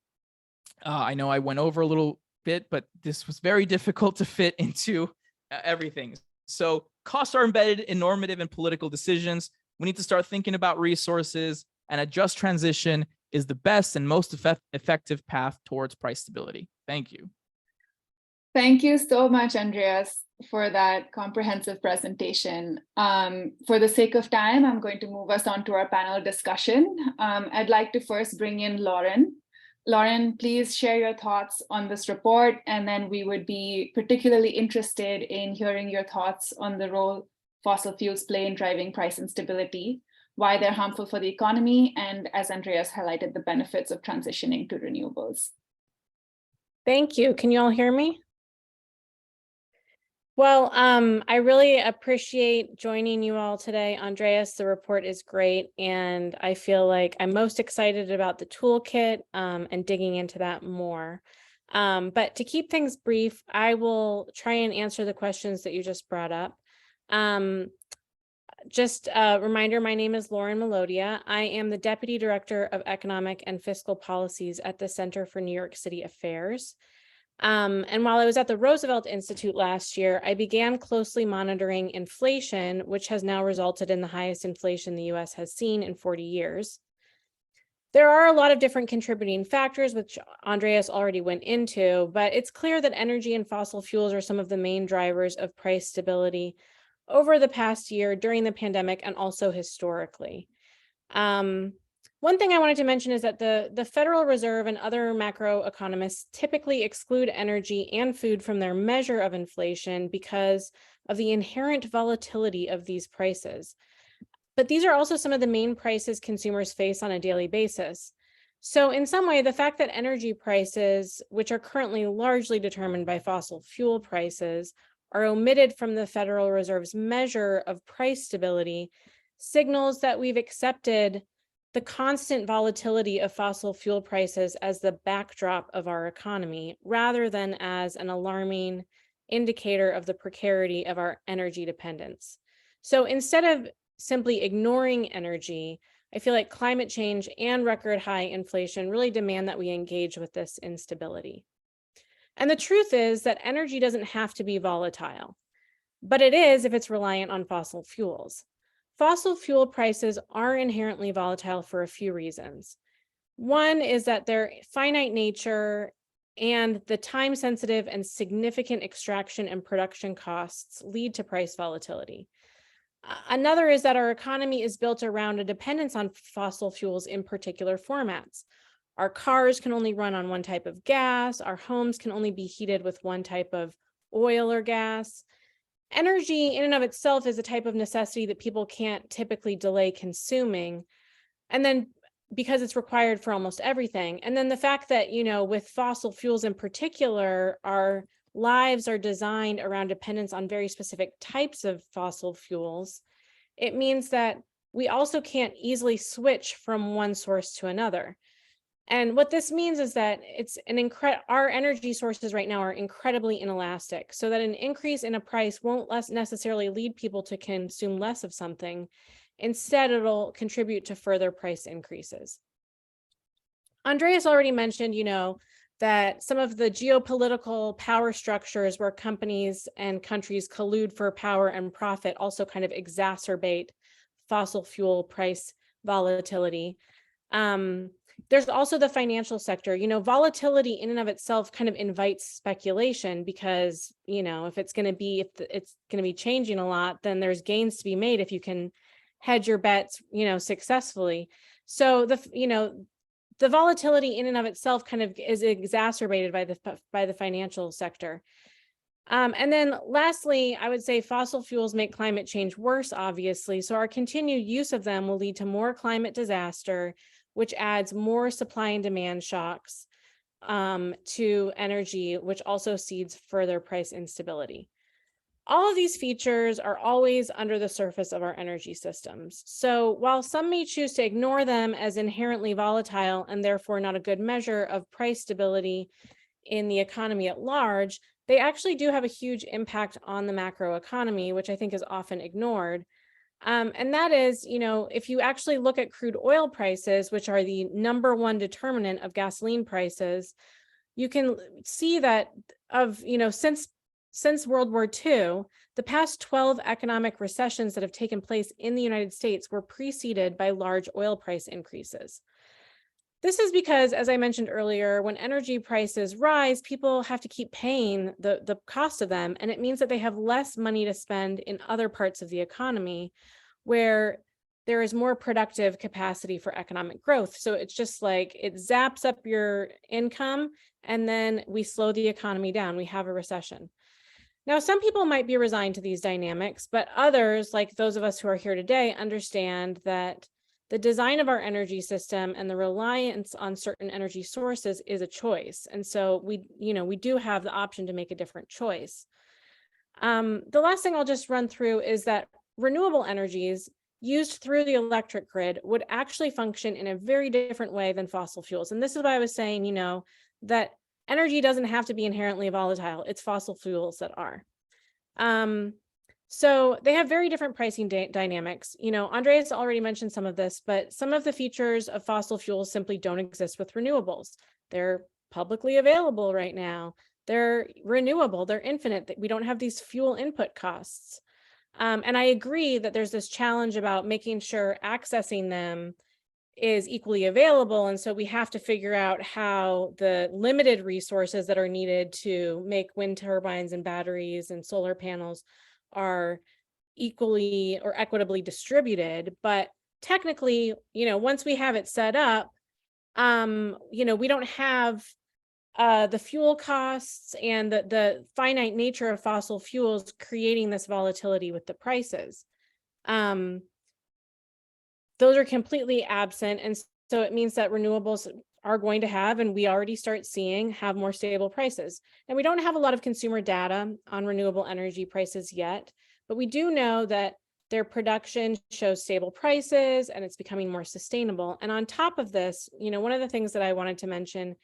I know I went over a little bit, but this was very difficult to fit into everything. So costs are embedded in normative and political decisions. We need to start thinking about resources, and a just transition is the best and most effective path towards price stability. Thank you. Thank you so much, Andreas, for that comprehensive presentation. For the sake of time, I'm going to move us on to our panel discussion. I'd like to first bring in Lauren, Lauren, please share your thoughts on this report, and then we would be particularly interested in hearing your thoughts on the role fossil fuels play in driving price instability, why they're harmful for the economy, and as Andreas highlighted, the benefits of transitioning to renewables. Thank you. Can you all hear me? Well, I really appreciate joining you all today. Andreas, the report is great, and I feel like I'm most excited about the toolkit and digging into that more. But to keep things brief, I will try and answer the questions that you just brought up. Just a reminder, my name is Lauren Melodia. I am the Deputy Director of Economic and Fiscal Policies at the Center for New York City Affairs. And while I was at the Roosevelt Institute last year, I began closely monitoring inflation, which has now resulted in the highest inflation the US has seen in 40 years. There are a lot of different contributing factors, which Andreas already went into, but it's clear that energy and fossil fuels are some of the main drivers of price stability over the past year during the pandemic and also historically. One thing I wanted to mention is that the Federal Reserve and other macroeconomists typically exclude energy and food from their measure of inflation because of the inherent volatility of these prices. But these are also some of the main prices consumers face on a daily basis. So in some way, the fact that energy prices, which are currently largely determined by fossil fuel prices, are omitted from the Federal Reserve's measure of price stability signals that we've accepted the constant volatility of fossil fuel prices as the backdrop of our economy, rather than as an alarming indicator of the precarity of our energy dependence. So instead of simply ignoring energy, I feel like climate change and record high inflation really demand that we engage with this instability. And the truth is that energy doesn't have to be volatile, but it is if it's reliant on fossil fuels. Fossil fuel prices are inherently volatile for a few reasons. One is that their finite nature and the time-sensitive and significant extraction and production costs lead to price volatility. Another is that our economy is built around a dependence on fossil fuels in particular formats. Our cars can only run on one type of gas. Our homes can only be heated with one type of oil or gas. Energy in and of itself is a type of necessity that people can't typically delay consuming. And then because it's required for almost everything. And then the fact that, with fossil fuels in particular, our lives are designed around dependence on very specific types of fossil fuels. It means that we also can't easily switch from one source to another. And what this means is that our energy sources right now are incredibly inelastic, so that an increase in a price won't necessarily lead people to consume less of something. Instead, it'll contribute to further price increases. Andreas already mentioned, that some of the geopolitical power structures where companies and countries collude for power and profit also kind of exacerbate fossil fuel price volatility. There's also the financial sector. Volatility in and of itself kind of invites speculation because, if it's going to be changing a lot, then there's gains to be made if you can hedge your bets, successfully. So the volatility in and of itself kind of is exacerbated by the financial sector. And then lastly, I would say fossil fuels make climate change worse, obviously. So our continued use of them will lead to more climate disaster, which adds more supply and demand shocks to energy, which also seeds further price instability. All of these features are always under the surface of our energy systems. So while some may choose to ignore them as inherently volatile and therefore not a good measure of price stability in the economy at large, they actually do have a huge impact on the macroeconomy, which I think is often ignored. And that is, if you actually look at crude oil prices, which are the #1 determinant of gasoline prices, you can see that since World War II, the past 12 economic recessions that have taken place in the United States were preceded by large oil price increases. This is because, as I mentioned earlier, when energy prices rise, people have to keep paying the cost of them, and it means that they have less money to spend in other parts of the economy where there is more productive capacity for economic growth. So it's just like it zaps up your income and then we slow the economy down. We have a recession. Now, some people might be resigned to these dynamics, but others, like those of us who are here today, understand that the design of our energy system and the reliance on certain energy sources is a choice. And so we do have the option to make a different choice. The last thing I'll just run through is that renewable energies used through the electric grid would actually function in a very different way than fossil fuels. And this is why I was saying, that energy doesn't have to be inherently volatile. It's fossil fuels that are. So they have very different pricing dynamics. Andreas already mentioned some of this, but some of the features of fossil fuels simply don't exist with renewables. They're publicly available right now. They're renewable, they're infinite. We don't have these fuel input costs. And I agree that there's this challenge about making sure accessing them is equally available. And so we have to figure out how the limited resources that are needed to make wind turbines and batteries and solar panels are equally or equitably distributed. But technically, once we have it set up, we don't have the fuel costs and the finite nature of fossil fuels creating this volatility with the prices. Those are completely absent. And so it means that renewables are going to have, and we already start seeing, have more stable prices. And we don't have a lot of consumer data on renewable energy prices yet, but we do know that their production shows stable prices and it's becoming more sustainable. And on top of this, one of the things that I wanted to mention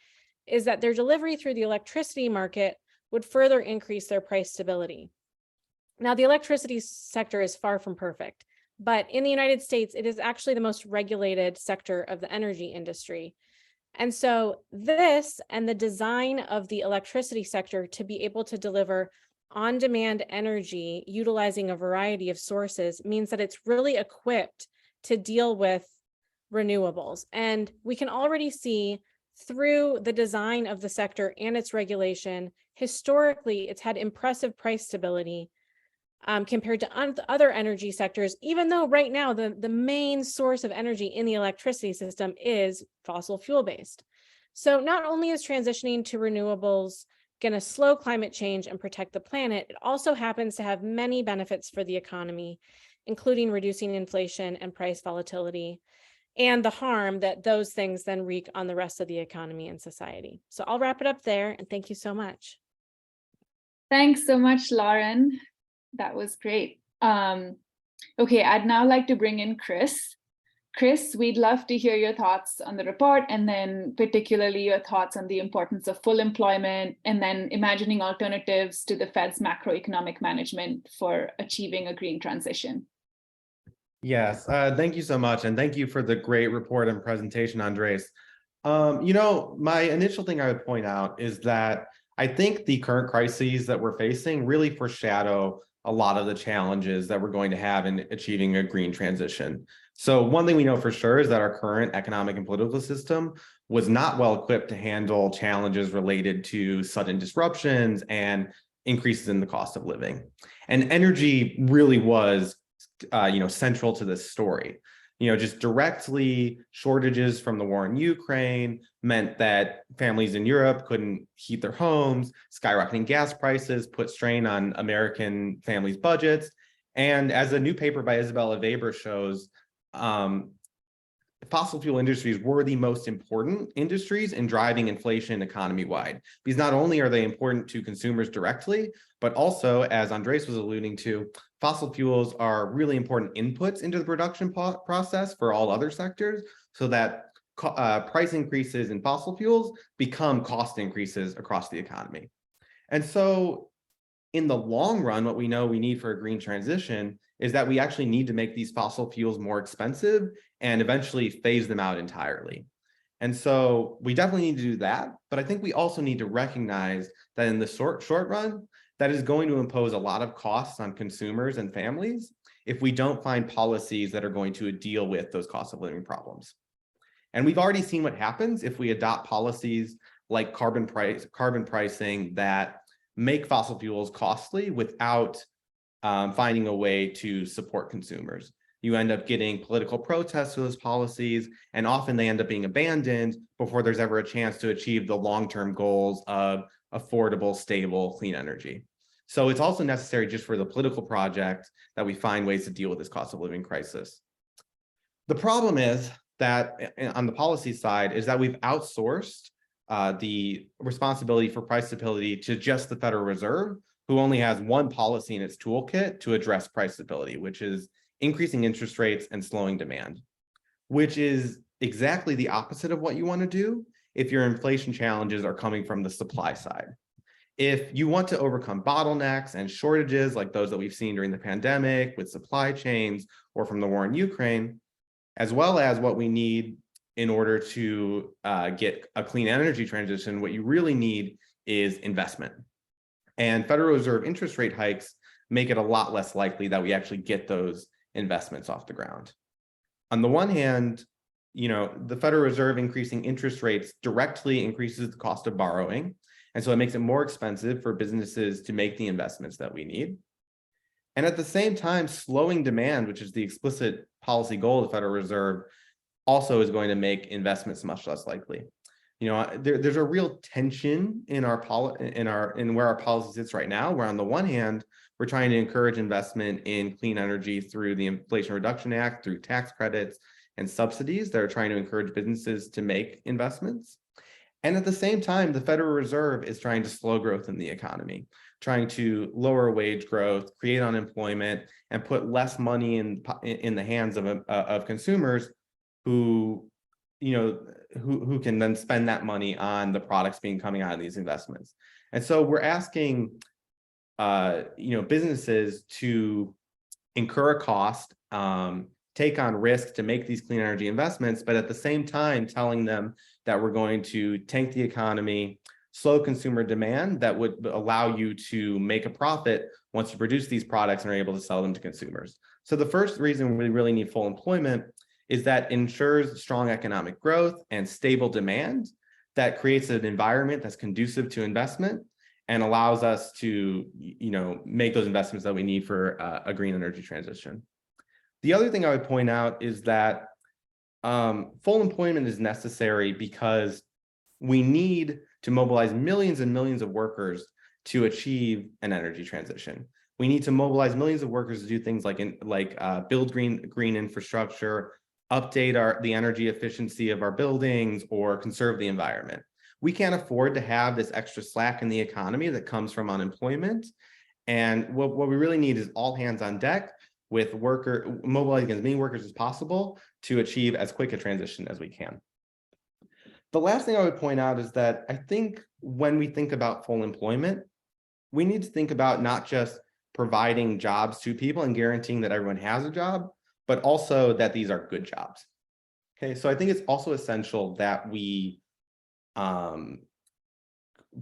is that their delivery through the electricity market would further increase their price stability. Now, the electricity sector is far from perfect, but in the United States, it is actually the most regulated sector of the energy industry. And so this and the design of the electricity sector to be able to deliver on-demand energy utilizing a variety of sources means that it's really equipped to deal with renewables. And we can already see through the design of the sector and its regulation, historically, it's had impressive price stability compared to other energy sectors, even though right now the main source of energy in the electricity system is fossil fuel based. So not only is transitioning to renewables going to slow climate change and protect the planet, it also happens to have many benefits for the economy, including reducing inflation and price volatility, and the harm that those things then wreak on the rest of the economy and society. So I'll wrap it up there, and thank you so much. Thanks so much, Lauren. That was great. Okay, I'd now like to bring in Chris. Chris, we'd love to hear your thoughts on the report, and then particularly your thoughts on the importance of full employment, and then imagining alternatives to the Fed's macroeconomic management for achieving a green transition. Yes, thank you so much. And thank you for the great report and presentation, Andres. My initial thing I would point out is that I think the current crises that we're facing really foreshadow a lot of the challenges that we're going to have in achieving a green transition. So one thing we know for sure is that our current economic and political system was not well equipped to handle challenges related to sudden disruptions and increases in the cost of living. And energy really was central to this story. Just directly, shortages from the war in Ukraine meant that families in Europe couldn't heat their homes, skyrocketing gas prices put strain on American families' budgets. And as a new paper by Isabella Weber shows, fossil fuel industries were the most important industries in driving inflation economy-wide, because not only are they important to consumers directly, but also, as Andres was alluding to, fossil fuels are really important inputs into the production process for all other sectors, so that price increases in fossil fuels become cost increases across the economy. And so in the long run, what we know we need for a green transition is that we actually need to make these fossil fuels more expensive and eventually phase them out entirely. And so we definitely need to do that, but I think we also need to recognize that in the short run, that is going to impose a lot of costs on consumers and families if we don't find policies that are going to deal with those cost of living problems. And we've already seen what happens if we adopt policies like carbon pricing that make fossil fuels costly without finding a way to support consumers. You end up getting political protests to those policies, and often they end up being abandoned before there's ever a chance to achieve the long-term goals of affordable, stable, clean energy. So it's also necessary just for the political project that we find ways to deal with this cost of living crisis. The problem is that on the policy side is that we've outsourced the responsibility for price stability to just the Federal Reserve, who only has one policy in its toolkit to address price stability, which is increasing interest rates and slowing demand, which is exactly the opposite of what you want to do if your inflation challenges are coming from the supply side. If you want to overcome bottlenecks and shortages like those that we've seen during the pandemic with supply chains or from the war in Ukraine, as well as what we need in order to get a clean energy transition, what you really need is investment. And Federal Reserve interest rate hikes make it a lot less likely that we actually get those investments off the ground. On the one hand, the Federal Reserve increasing interest rates directly increases the cost of borrowing. And so it makes it more expensive for businesses to make the investments that we need. And at the same time, slowing demand, which is the explicit policy goal of the Federal Reserve, also is going to make investments much less likely. There's a real tension in where our policy sits right now, where on the one hand, we're trying to encourage investment in clean energy through the Inflation Reduction Act, through tax credits and subsidies that are trying to encourage businesses to make investments. And at the same time, the Federal Reserve is trying to slow growth in the economy, trying to lower wage growth, create unemployment, and put less money in the hands of consumers who can then spend that money on the products coming out of these investments. And so we're asking businesses to incur a cost, take on risk to make these clean energy investments, but at the same time telling them that we're going to tank the economy, slow consumer demand that would allow you to make a profit once you produce these products and are able to sell them to consumers. So the first reason we really need full employment is that ensures strong economic growth and stable demand that creates an environment that's conducive to investment and allows us to make those investments that we need for a green energy transition. The other thing I would point out is that full employment is necessary because we need to mobilize millions and millions of workers to achieve an energy transition. We need to mobilize millions of workers to do things like build green infrastructure, update the energy efficiency of our buildings, or conserve the environment. We can't afford to have this extra slack in the economy that comes from unemployment. And what we really need is all hands on deck with mobilizing as many workers as possible to achieve as quick a transition as we can. The last thing I would point out is that I think when we think about full employment, we need to think about not just providing jobs to people and guaranteeing that everyone has a job, but also that these are good jobs. Okay, so I think it's also essential that we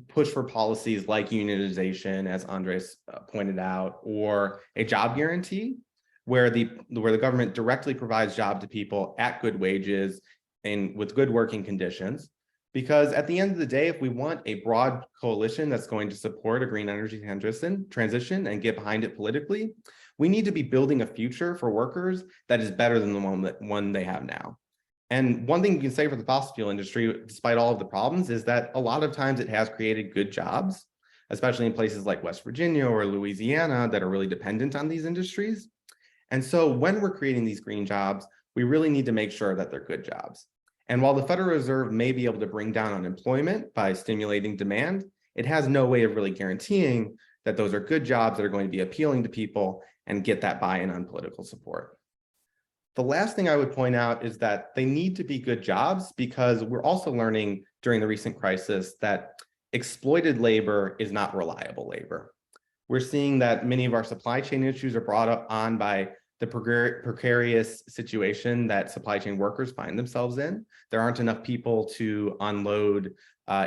push for policies like unionization, as Andres pointed out, or a job guarantee, where the government directly provides job to people at good wages and with good working conditions. Because at the end of the day, if we want a broad coalition that's going to support a green energy transition and get behind it politically, we need to be building a future for workers that is better than the one they have now. And one thing you can say for the fossil fuel industry, despite all of the problems, is that a lot of times it has created good jobs, especially in places like West Virginia or Louisiana that are really dependent on these industries. And so when we're creating these green jobs, we really need to make sure that they're good jobs. And while the Federal Reserve may be able to bring down unemployment by stimulating demand, it has no way of really guaranteeing that those are good jobs that are going to be appealing to people and get that buy-in on political support. The last thing I would point out is that they need to be good jobs because we're also learning during the recent crisis that exploited labor is not reliable labor. We're seeing that many of our supply chain issues are brought on by the precarious situation that supply chain workers find themselves in. There aren't enough people to unload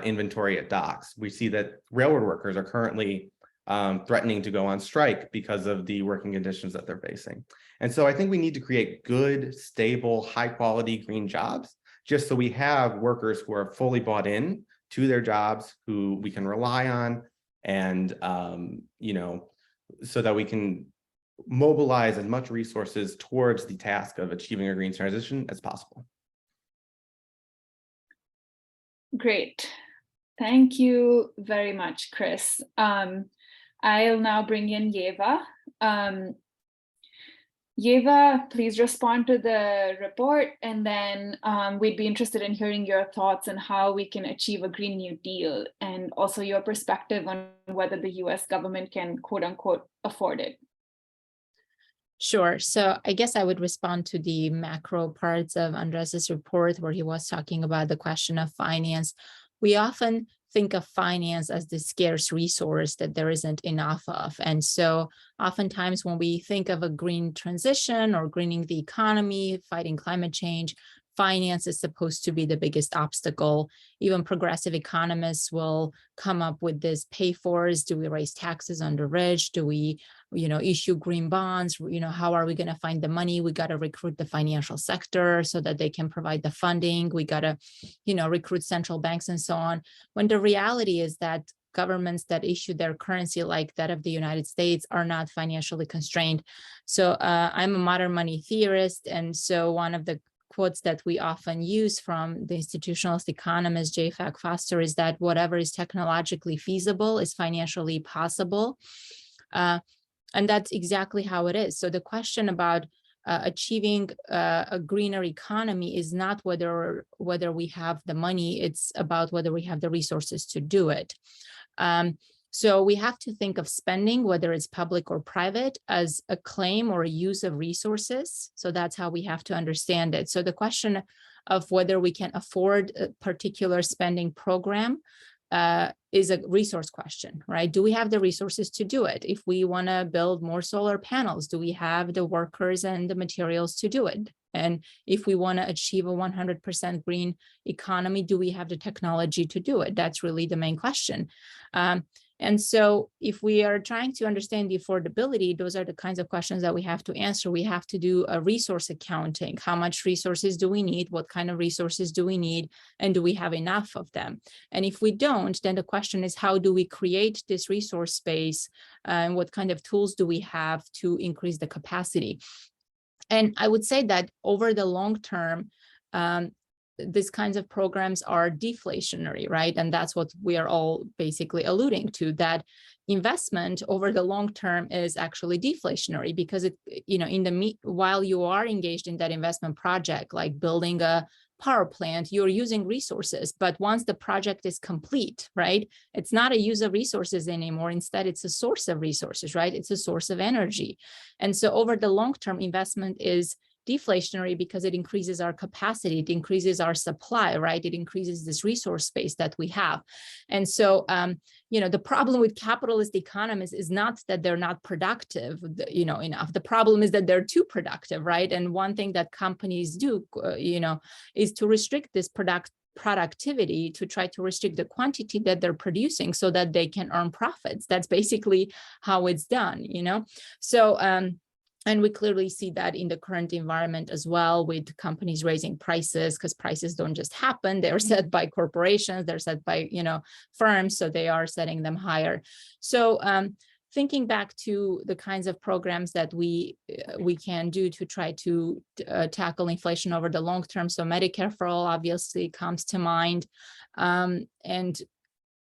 inventory at docks. We see that railroad workers are currently threatening to go on strike because of the working conditions that they're facing. And so I think we need to create good, stable, high quality green jobs, just so we have workers who are fully bought in to their jobs, who we can rely on, and so that we can mobilize as much resources towards the task of achieving a green transition as possible. Great. Thank you very much, Chris. I'll now bring in Yeva. Yeva, please respond to the report, and then we'd be interested in hearing your thoughts on how we can achieve a Green New Deal, and also your perspective on whether the US government can, quote unquote, afford it. Sure. So I guess I would respond to the macro parts of Andres's report where he was talking about the question of finance. We often think of finance as the scarce resource that there isn't enough of. And so oftentimes when we think of a green transition or greening the economy, fighting climate change, finance is supposed to be the biggest obstacle. Even progressive economists will come up with this pay-fors. Do we raise taxes on the rich? Do we, issue green bonds? How are we going to find the money? We got to recruit the financial sector so that they can provide the funding. We got to, recruit central banks and so on. When the reality is that governments that issue their currency like that of the United States are not financially constrained. So I'm a modern money theorist. And so one of the quotes that we often use from the institutionalist economist J.F. Foster is that whatever is technologically feasible is financially possible. And that's exactly how it is. So the question about achieving a greener economy is not whether we have the money, it's about whether we have the resources to do it. So we have to think of spending, whether it's public or private, as a claim or a use of resources. So that's how we have to understand it. So the question of whether we can afford a particular spending program is a resource question, right? Do we have the resources to do it? If we want to build more solar panels, do we have the workers and the materials to do it? And if we want to achieve a 100% green economy, do we have the technology to do it? That's really the main question. And so if we are trying to understand the affordability, those are the kinds of questions that we have to answer. We have to do a resource accounting. How much resources do we need? What kind of resources do we need? And do we have enough of them? And if we don't, then the question is, how do we create this resource space? And what kind of tools do we have to increase the capacity? And I would say that over the long term, these kinds of programs are deflationary, right? And that's what we are all basically alluding to, that investment over the long term is actually deflationary because it, while you are engaged in that investment project, like building a power plant, you're using resources, but once the project is complete, right, it's not a use of resources anymore. Instead, it's a source of resources, right? It's a source of energy. And so over the long term, investment is deflationary because it increases our capacity, it increases our supply, right? It increases this resource space that we have. And so, the problem with capitalist economies is not that they're not productive, enough. The problem is that they're too productive, right? And one thing that companies do, is to restrict this productivity, to try to restrict the quantity that they're producing so that they can earn profits. That's basically how it's done, So, and we clearly see that in the current environment as well, with companies raising prices, because prices don't just happen. They're set by corporations, they're set by, firms, so they are setting them higher. So thinking back to the kinds of programs that we can do to try to tackle inflation over the long term. So Medicare for All obviously comes to mind. And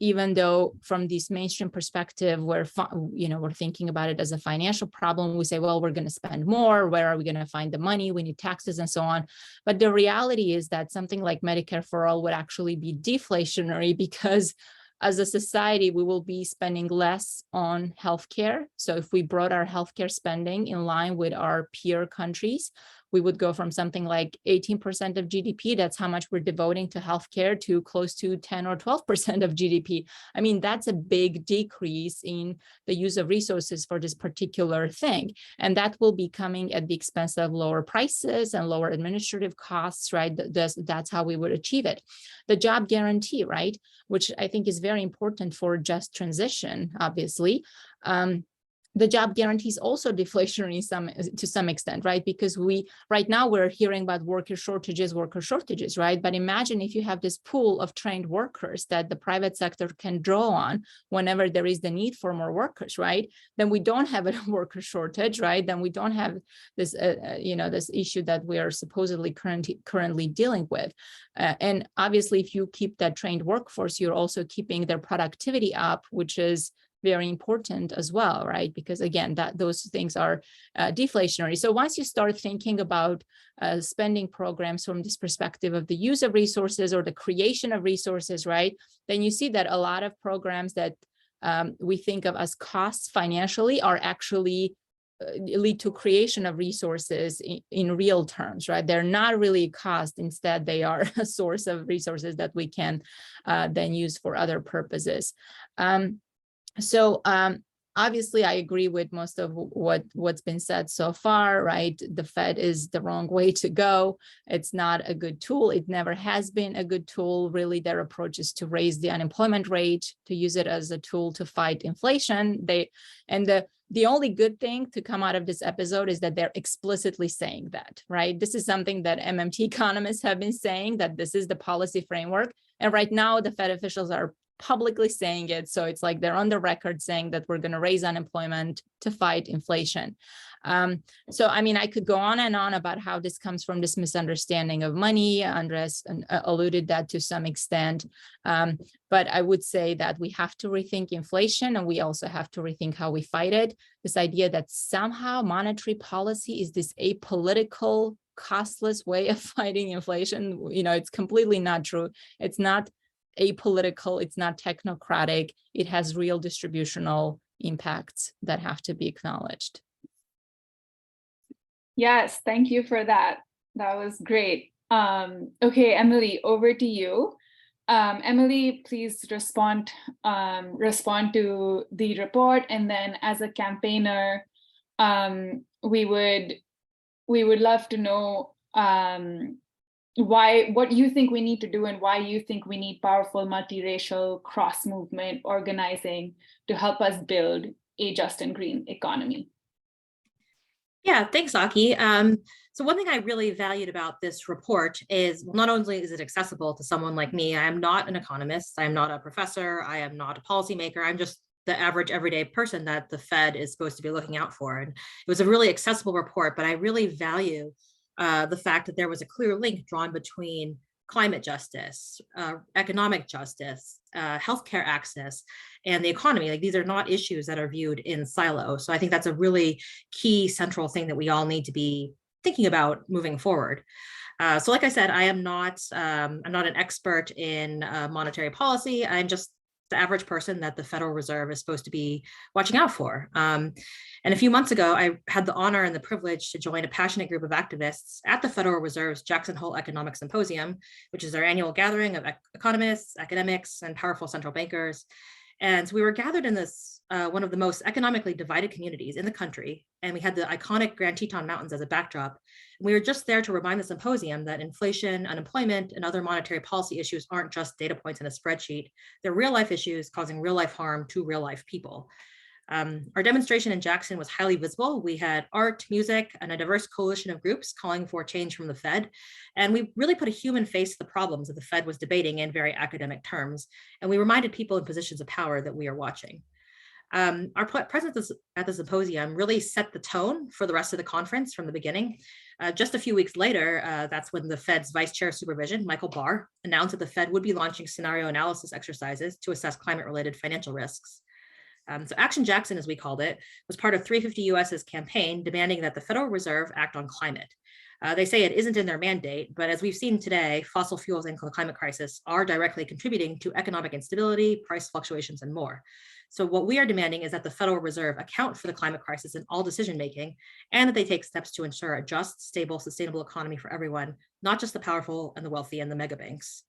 even though from this mainstream perspective, we're thinking about it as a financial problem, we say, well, we're going to spend more. Where are we going to find the money? We need taxes and so on. But the reality is that something like Medicare for All would actually be deflationary because as a society, we will be spending less on healthcare. So if we brought our healthcare spending in line with our peer countries, we would go from something like 18% of GDP, that's how much we're devoting to healthcare, to close to 10 or 12% of GDP. I mean, that's a big decrease in the use of resources for this particular thing. And that will be coming at the expense of lower prices and lower administrative costs, right? That's how we would achieve it. The job guarantee, right? Which I think is very important for just transition, obviously. the job guarantee is also deflationary to some extent, right? Because right now we're hearing about worker shortages, right? But imagine if you have this pool of trained workers that the private sector can draw on whenever there is the need for more workers, right? Then we don't have a worker shortage, right? Then we don't have this, this issue that we are supposedly currently dealing with. And obviously, if you keep that trained workforce, you're also keeping their productivity up, which is very important as well, right? Because again, those things are deflationary. So once you start thinking about spending programs from this perspective of the use of resources or the creation of resources, right? Then you see that a lot of programs that we think of as costs financially are actually lead to creation of resources in real terms, right? They're not really a cost. Instead, they are a source of resources that we can then use for other purposes. So obviously, I agree with most of what's been said so far, right? The Fed is the wrong way to go. It's not a good tool. It never has been a good tool. Really, their approach is to raise the unemployment rate, to use it as a tool to fight inflation. The only good thing to come out of this episode is that they're explicitly saying that, right? This is something that MMT economists have been saying, that this is the policy framework. And right now, the Fed officials are publicly saying it. So it's like they're on the record saying that we're going to raise unemployment to fight inflation. So, I mean, I could go on and on about how this comes from this misunderstanding of money. Andres alluded that to some extent. But I would say that we have to rethink inflation, and we also have to rethink how we fight it. This idea that somehow monetary policy is this apolitical, costless way of fighting inflation, it's completely not true. It's not apolitical, it's not technocratic, it has real distributional impacts that have to be acknowledged. Yes, thank you for that. That was great. Okay, Emily, over to you. Emily, please respond to the report, and then as a campaigner, we would love to know what you think we need to do and why you think we need powerful multiracial cross-movement organizing to help us build a just and green economy. Yeah, thanks, Aki. So one thing I really valued about this report is, well, not only is it accessible to someone like me, I am not an economist, I am not a professor, I am not a policymaker, I'm just the average everyday person that the Fed is supposed to be looking out for. And it was a really accessible report, but I really value the fact that there was a clear link drawn between climate justice, economic justice, healthcare access, and the economy. Like, these are not issues that are viewed in silo. So I think that's a really key central thing that we all need to be thinking about moving forward. So like I said, I'm not an expert in monetary policy. I'm just the average person that the Federal Reserve is supposed to be watching out for. And a few months ago, I had the honor and the privilege to join a passionate group of activists at the Federal Reserve's Jackson Hole Economic Symposium, which is their annual gathering of economists, academics, and powerful central bankers. And so we were gathered in this, one of the most economically divided communities in the country, and we had the iconic Grand Teton Mountains as a backdrop. And we were just there to remind the symposium that inflation, unemployment, and other monetary policy issues aren't just data points in a spreadsheet. They're real life issues causing real life harm to real life people. Our demonstration in Jackson was highly visible. We had art, music, and a diverse coalition of groups calling for change from the Fed. And we really put a human face to the problems that the Fed was debating in very academic terms. And we reminded people in positions of power that we are watching. Our presence at the symposium really set the tone for the rest of the conference from the beginning. Just a few weeks later, that's when the Fed's Vice Chair of Supervision, Michael Barr, announced that the Fed would be launching scenario analysis exercises to assess climate-related financial risks. So Action Jackson, as we called it, was part of 350 US's campaign demanding that the Federal Reserve act on climate. They say it isn't in their mandate, but as we've seen today, fossil fuels and the climate crisis are directly contributing to economic instability, price fluctuations, and more. So what we are demanding is that the Federal Reserve account for the climate crisis in all decision-making, and that they take steps to ensure a just, stable, sustainable economy for everyone, not just the powerful and the wealthy and the mega banks.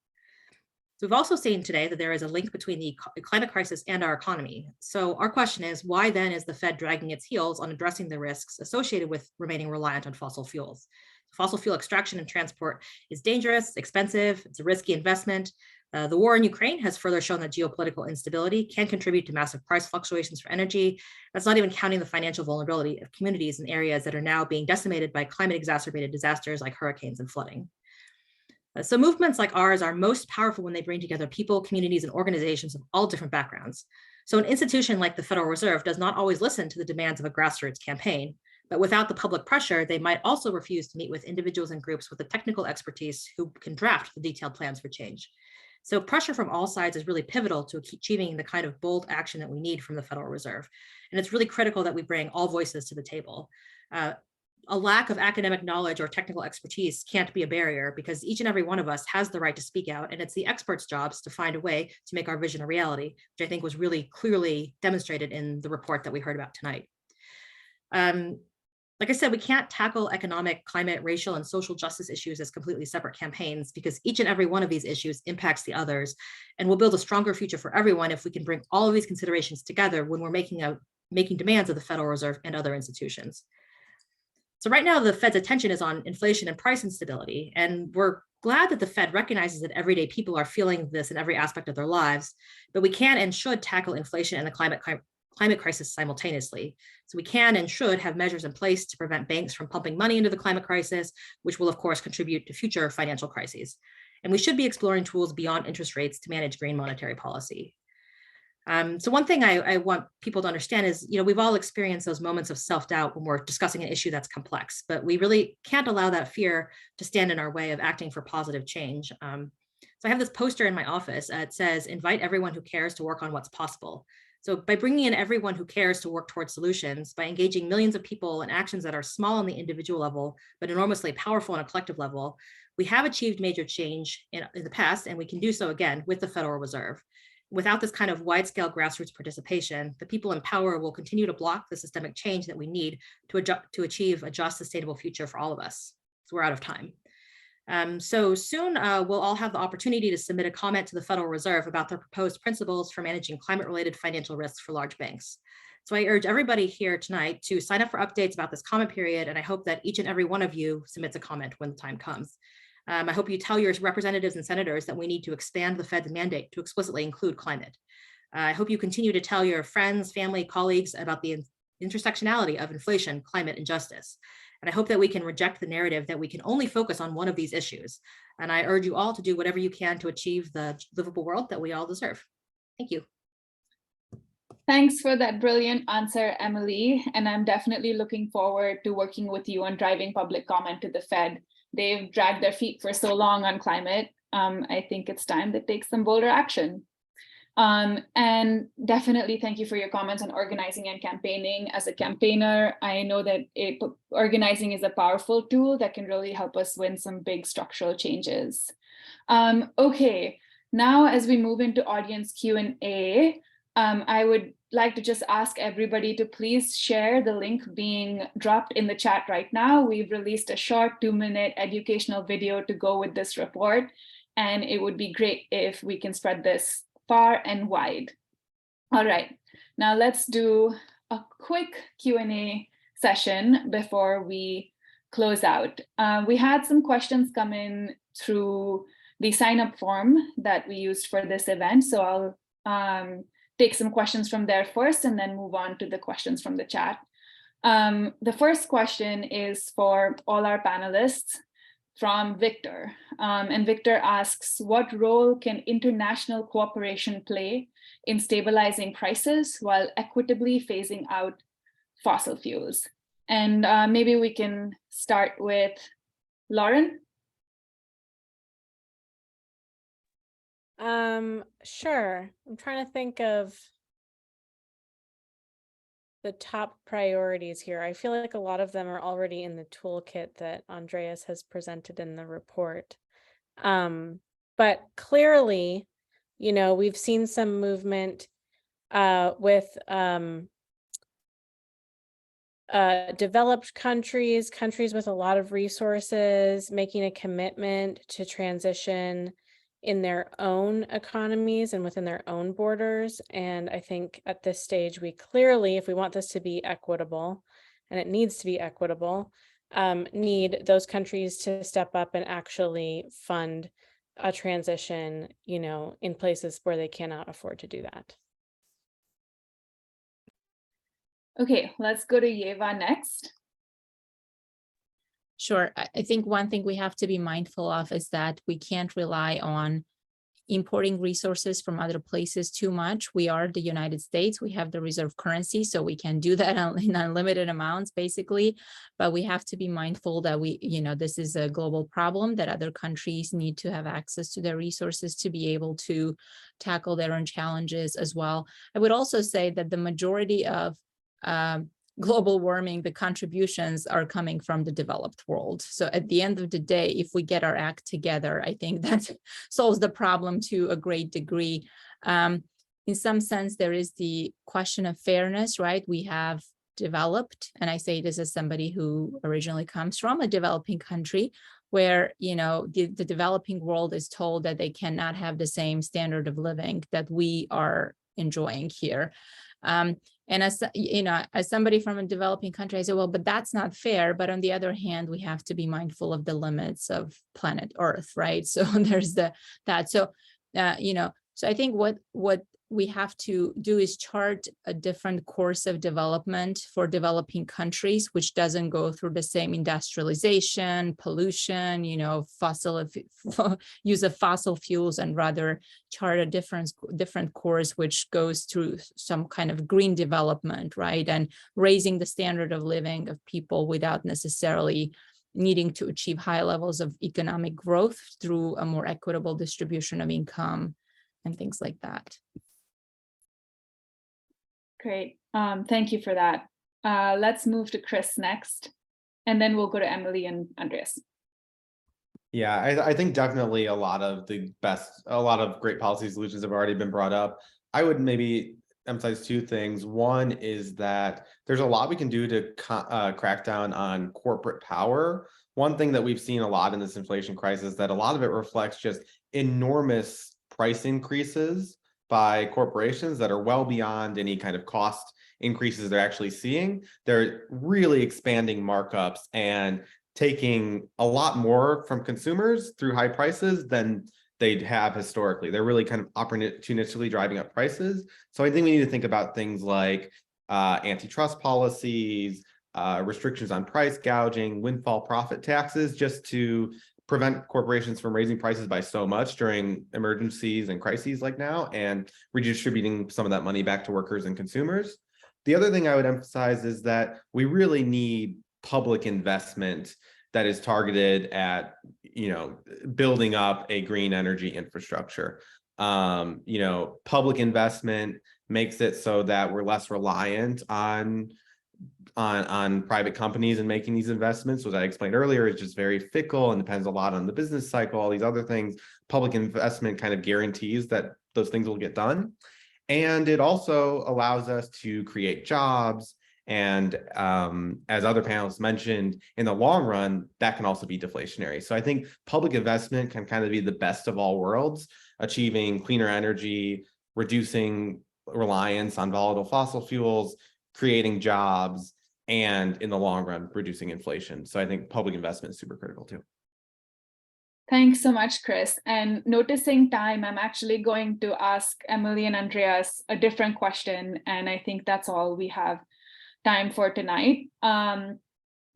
So we've also seen today that there is a link between the climate crisis and our economy. So our question is, why then is the Fed dragging its heels on addressing the risks associated with remaining reliant on fossil fuels? Fossil fuel extraction and transport is dangerous, expensive, it's a risky investment. The war in Ukraine has further shown that geopolitical instability can contribute to massive price fluctuations for energy. That's not even counting the financial vulnerability of communities in areas that are now being decimated by climate-exacerbated disasters like hurricanes and flooding. So movements like ours are most powerful when they bring together people, communities, and organizations of all different backgrounds. So an institution like the Federal Reserve does not always listen to the demands of a grassroots campaign, but without the public pressure, they might also refuse to meet with individuals and groups with the technical expertise who can draft the detailed plans for change. So pressure from all sides is really pivotal to achieving the kind of bold action that we need from the Federal Reserve. And it's really critical that we bring all voices to the table. A lack of academic knowledge or technical expertise can't be a barrier because each and every one of us has the right to speak out, and it's the experts' jobs to find a way to make our vision a reality, which I think was really clearly demonstrated in the report that we heard about tonight. Like I said, we can't tackle economic, climate, racial, and social justice issues as completely separate campaigns because each and every one of these issues impacts the others, and we'll build a stronger future for everyone if we can bring all of these considerations together when we're making demands of the Federal Reserve and other institutions. So right now, the Fed's attention is on inflation and price instability, and we're glad that the Fed recognizes that everyday people are feeling this in every aspect of their lives, but we can and should tackle inflation and the climate crisis simultaneously. So we can and should have measures in place to prevent banks from pumping money into the climate crisis, which will of course contribute to future financial crises. And we should be exploring tools beyond interest rates to manage green monetary policy. So one thing I want people to understand is, we've all experienced those moments of self-doubt when we're discussing an issue that's complex, but we really can't allow that fear to stand in our way of acting for positive change. So I have this poster in my office. It says, invite everyone who cares to work on what's possible. So by bringing in everyone who cares to work towards solutions, by engaging millions of people in actions that are small on the individual level, but enormously powerful on a collective level, we have achieved major change in the past, and we can do so again with the Federal Reserve. Without this kind of wide-scale grassroots participation, the people in power will continue to block the systemic change that we need to achieve a just, sustainable future for all of us. So we're out of time. So soon we'll all have the opportunity to submit a comment to the Federal Reserve about their proposed principles for managing climate-related financial risks for large banks. So I urge everybody here tonight to sign up for updates about this comment period, and I hope that each and every one of you submits a comment when the time comes. I hope you tell your representatives and senators that we need to expand the Fed's mandate to explicitly include climate. I hope you continue to tell your friends, family, colleagues about the intersectionality of inflation, climate, and justice. And I hope that we can reject the narrative that we can only focus on one of these issues. And I urge you all to do whatever you can to achieve the livable world that we all deserve. Thank you. Thanks for that brilliant answer, Emily. And I'm definitely looking forward to working with you on driving public comment to the Fed. They've dragged their feet for so long on climate. I think it's time to take some bolder action. And definitely thank you for your comments on organizing and campaigning. As a campaigner, I know that organizing is a powerful tool that can really help us win some big structural changes. Okay, now as we move into audience Q&A, I would like to just ask everybody to please share the link being dropped in the chat right now. We've released a short 2-minute educational video to go with this report, and it would be great if we can spread this far and wide. All right, now let's do a quick Q&A session before we close out. We had some questions come in through the sign-up form that we used for this event, so I'll take some questions from there first and then move on to the questions from the chat. The first question is for all our panelists from Victor. And Victor asks, what role can international cooperation play in stabilizing prices while equitably phasing out fossil fuels? And maybe we can start with Lauren. Sure. I'm trying to think of the top priorities here. I feel like a lot of them are already in the toolkit that Andreas has presented in the report. But clearly, we've seen some movement with developed countries with a lot of resources, making a commitment to transition in their own economies and within their own borders. And I think at this stage, we clearly, if we want this to be equitable, and it needs to be equitable, need those countries to step up and actually fund a transition, in places where they cannot afford to do that. Okay, let's go to Yeva next. Sure. I think one thing we have to be mindful of is that we can't rely on importing resources from other places too much. We are the United States. We have the reserve currency, so we can do that in unlimited amounts, basically. But we have to be mindful that this is a global problem, that other countries need to have access to their resources to be able to tackle their own challenges as well. I would also say that the majority of global warming, the contributions are coming from the developed world. So at the end of the day, if we get our act together, I think that solves the problem to a great degree. In some sense, there is the question of fairness, right? We have developed, and I say this as somebody who originally comes from a developing country, where the developing world is told that they cannot have the same standard of living that we are enjoying here. And as somebody from a developing country, I say, well, but that's not fair. But on the other hand, we have to be mindful of the limits of planet Earth, right? So there's that. So, so I think what we have to do is chart a different course of development for developing countries, which doesn't go through the same industrialization, pollution, use of fossil fuels, and rather chart a different course, which goes through some kind of green development, right? And raising the standard of living of people without necessarily needing to achieve high levels of economic growth through a more equitable distribution of income and things like that. Great. Thank you for that. Let's move to Chris next, and then we'll go to Emily and Andreas. Yeah, I think definitely a lot of great policy solutions have already been brought up. I would maybe emphasize two things. One is that there's a lot we can do to crack down on corporate power. One thing that we've seen a lot in this inflation crisis is that a lot of it reflects just enormous price increases by corporations that are well beyond any kind of cost increases they're actually seeing. They're really expanding markups and taking a lot more from consumers through high prices than they'd have historically. They're really kind of opportunistically driving up prices. So I think we need to think about things like antitrust policies, restrictions on price gouging, windfall profit taxes, just to prevent corporations from raising prices by so much during emergencies and crises like now, and redistributing some of that money back to workers and consumers. The other thing I would emphasize is that we really need public investment that is targeted at, building up a green energy infrastructure. Public investment makes it so that we're less reliant on private companies and making these investments, which I explained earlier is just very fickle and depends a lot on the business cycle, all these other things. Public investment kind of guarantees that those things will get done. And it also allows us to create jobs. And as other panelists mentioned, in the long run, that can also be deflationary. So I think public investment can kind of be the best of all worlds, achieving cleaner energy, reducing reliance on volatile fossil fuels, creating jobs, and in the long run, reducing inflation. So I think public investment is super critical too. Thanks so much, Chris. And noticing time, I'm actually going to ask Emily and Andreas a different question. And I think that's all we have time for tonight.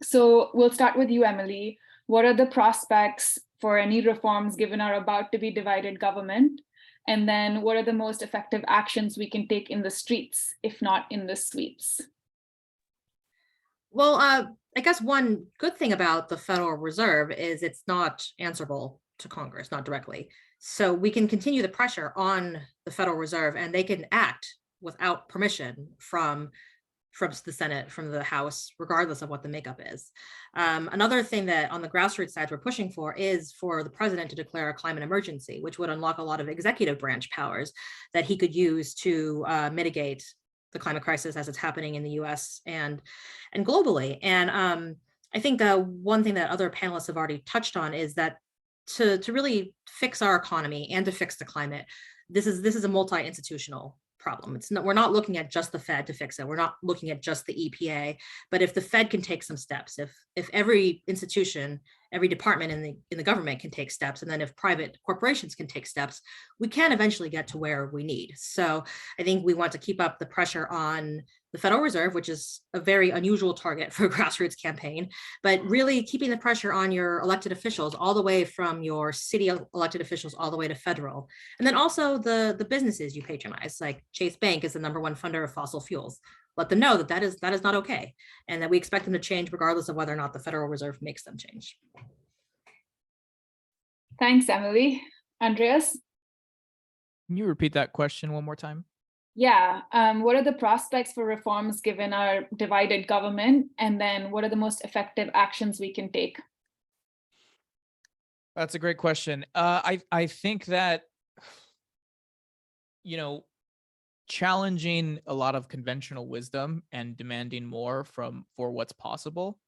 So we'll start with you, Emily. What are the prospects for any reforms given our about to be divided government? And then what are the most effective actions we can take in the streets, if not in the sweeps? Well, I guess one good thing about the Federal Reserve is it's not answerable to Congress, not directly. So we can continue the pressure on the Federal Reserve and they can act without permission from the Senate, from the House, regardless of what the makeup is. Another thing that on the grassroots side we're pushing for is for the president to declare a climate emergency, which would unlock a lot of executive branch powers that he could use to mitigate the climate crisis as it's happening in the US and globally. And I think one thing that other panelists have already touched on is that to really fix our economy and to fix the climate, this is a multi-institutional problem. We're not looking at just the Fed to fix it. We're not looking at just the EPA, but if the Fed can take some steps, if every institution every department in the government can take steps, and then if private corporations can take steps, we can eventually get to where we need. So I think we want to keep up the pressure on the Federal Reserve, which is a very unusual target for a grassroots campaign, but really keeping the pressure on your elected officials, all the way from your city elected officials all the way to federal. And then also the businesses you patronize, like Chase Bank is the #1 funder of fossil fuels. Let them know that that is not okay, and that we expect them to change regardless of whether or not the Federal Reserve makes them change. Thanks, Emily. Andreas? Can you repeat that question one more time? Yeah, what are the prospects for reforms given our divided government? And then what are the most effective actions we can take? That's a great question. I think that, challenging a lot of conventional wisdom and demanding more for what's possible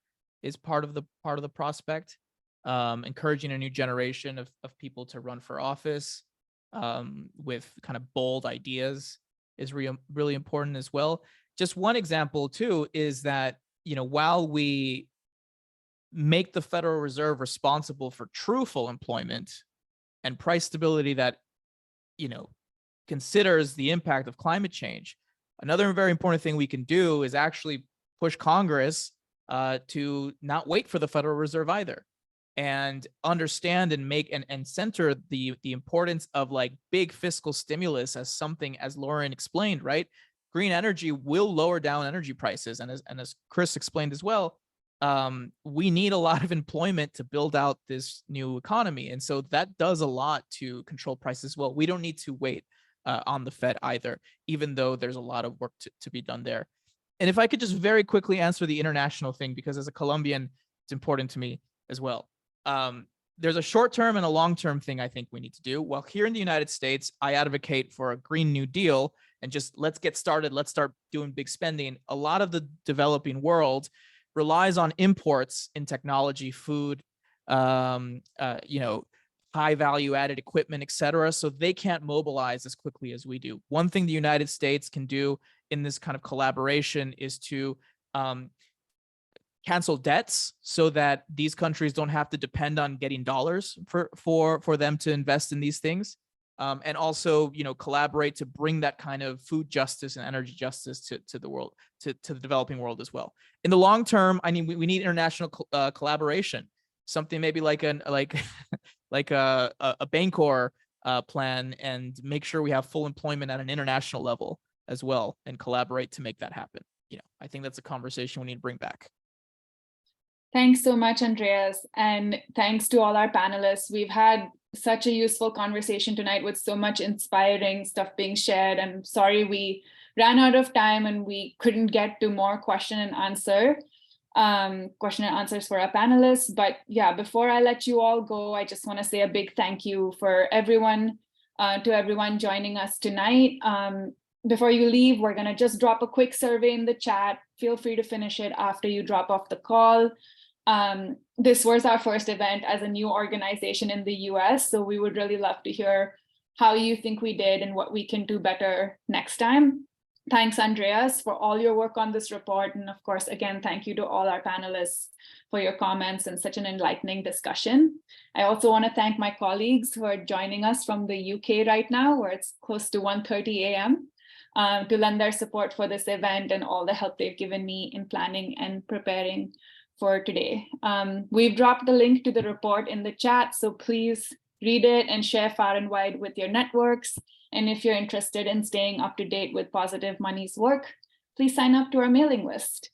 is part of the prospect. Encouraging a new generation of people to run for office with kind of bold ideas is really important as well. Just one example too is that, while we make the Federal Reserve responsible for true full employment and price stability that, considers the impact of climate change, another very important thing we can do is actually push Congress to not wait for the Federal Reserve either, and understand and make and center the importance of like big fiscal stimulus as something, as Lauren explained, right? Green energy will lower down energy prices, and as Chris explained as well, we need a lot of employment to build out this new economy, and so that does a lot to control prices as well. We don't need to wait on the Fed either, even though there's a lot of work to be done there. And if I could just very quickly answer the international thing, because as a Colombian, it's important to me as well. There's a short-term and a long-term thing I think we need to do. Well, here in the United States, I advocate for a Green New Deal and just let's get started. Let's start doing big spending. A lot of the developing world relies on imports in technology, food, high value added equipment, et cetera. So they can't mobilize as quickly as we do. One thing the United States can do in this kind of collaboration is to cancel debts so that these countries don't have to depend on getting dollars for them to invest in these things. And also, collaborate to bring that kind of food justice and energy justice to the world, to the developing world as well. In the long term, I mean, we need international collaboration, something maybe like a Bancor plan, and make sure we have full employment at an international level as well, and collaborate to make that happen. I think that's a conversation we need to bring back. Thanks so much, Andreas. And thanks to all our panelists. We've had such a useful conversation tonight with so much inspiring stuff being shared. I'm sorry we ran out of time and we couldn't get to more question and answers for our panelists. But yeah, before I let you all go, I just want to say a big thank you for everyone, to everyone joining us tonight. Before you leave, we're going to just drop a quick survey in the chat. Feel free to finish it after you drop off the call. This was our first event as a new organization in the US, so we would really love to hear how you think we did and what we can do better next time. Thanks, Andreas, for all your work on this report. And of course, again, thank you to all our panelists for your comments and such an enlightening discussion. I also want to thank my colleagues who are joining us from the UK right now, where it's close to 1:30 a.m. To lend their support for this event and all the help they've given me in planning and preparing for today. We've dropped the link to the report in the chat, so please read it and share far and wide with your networks. And if you're interested in staying up to date with Positive Money's work, please sign up to our mailing list.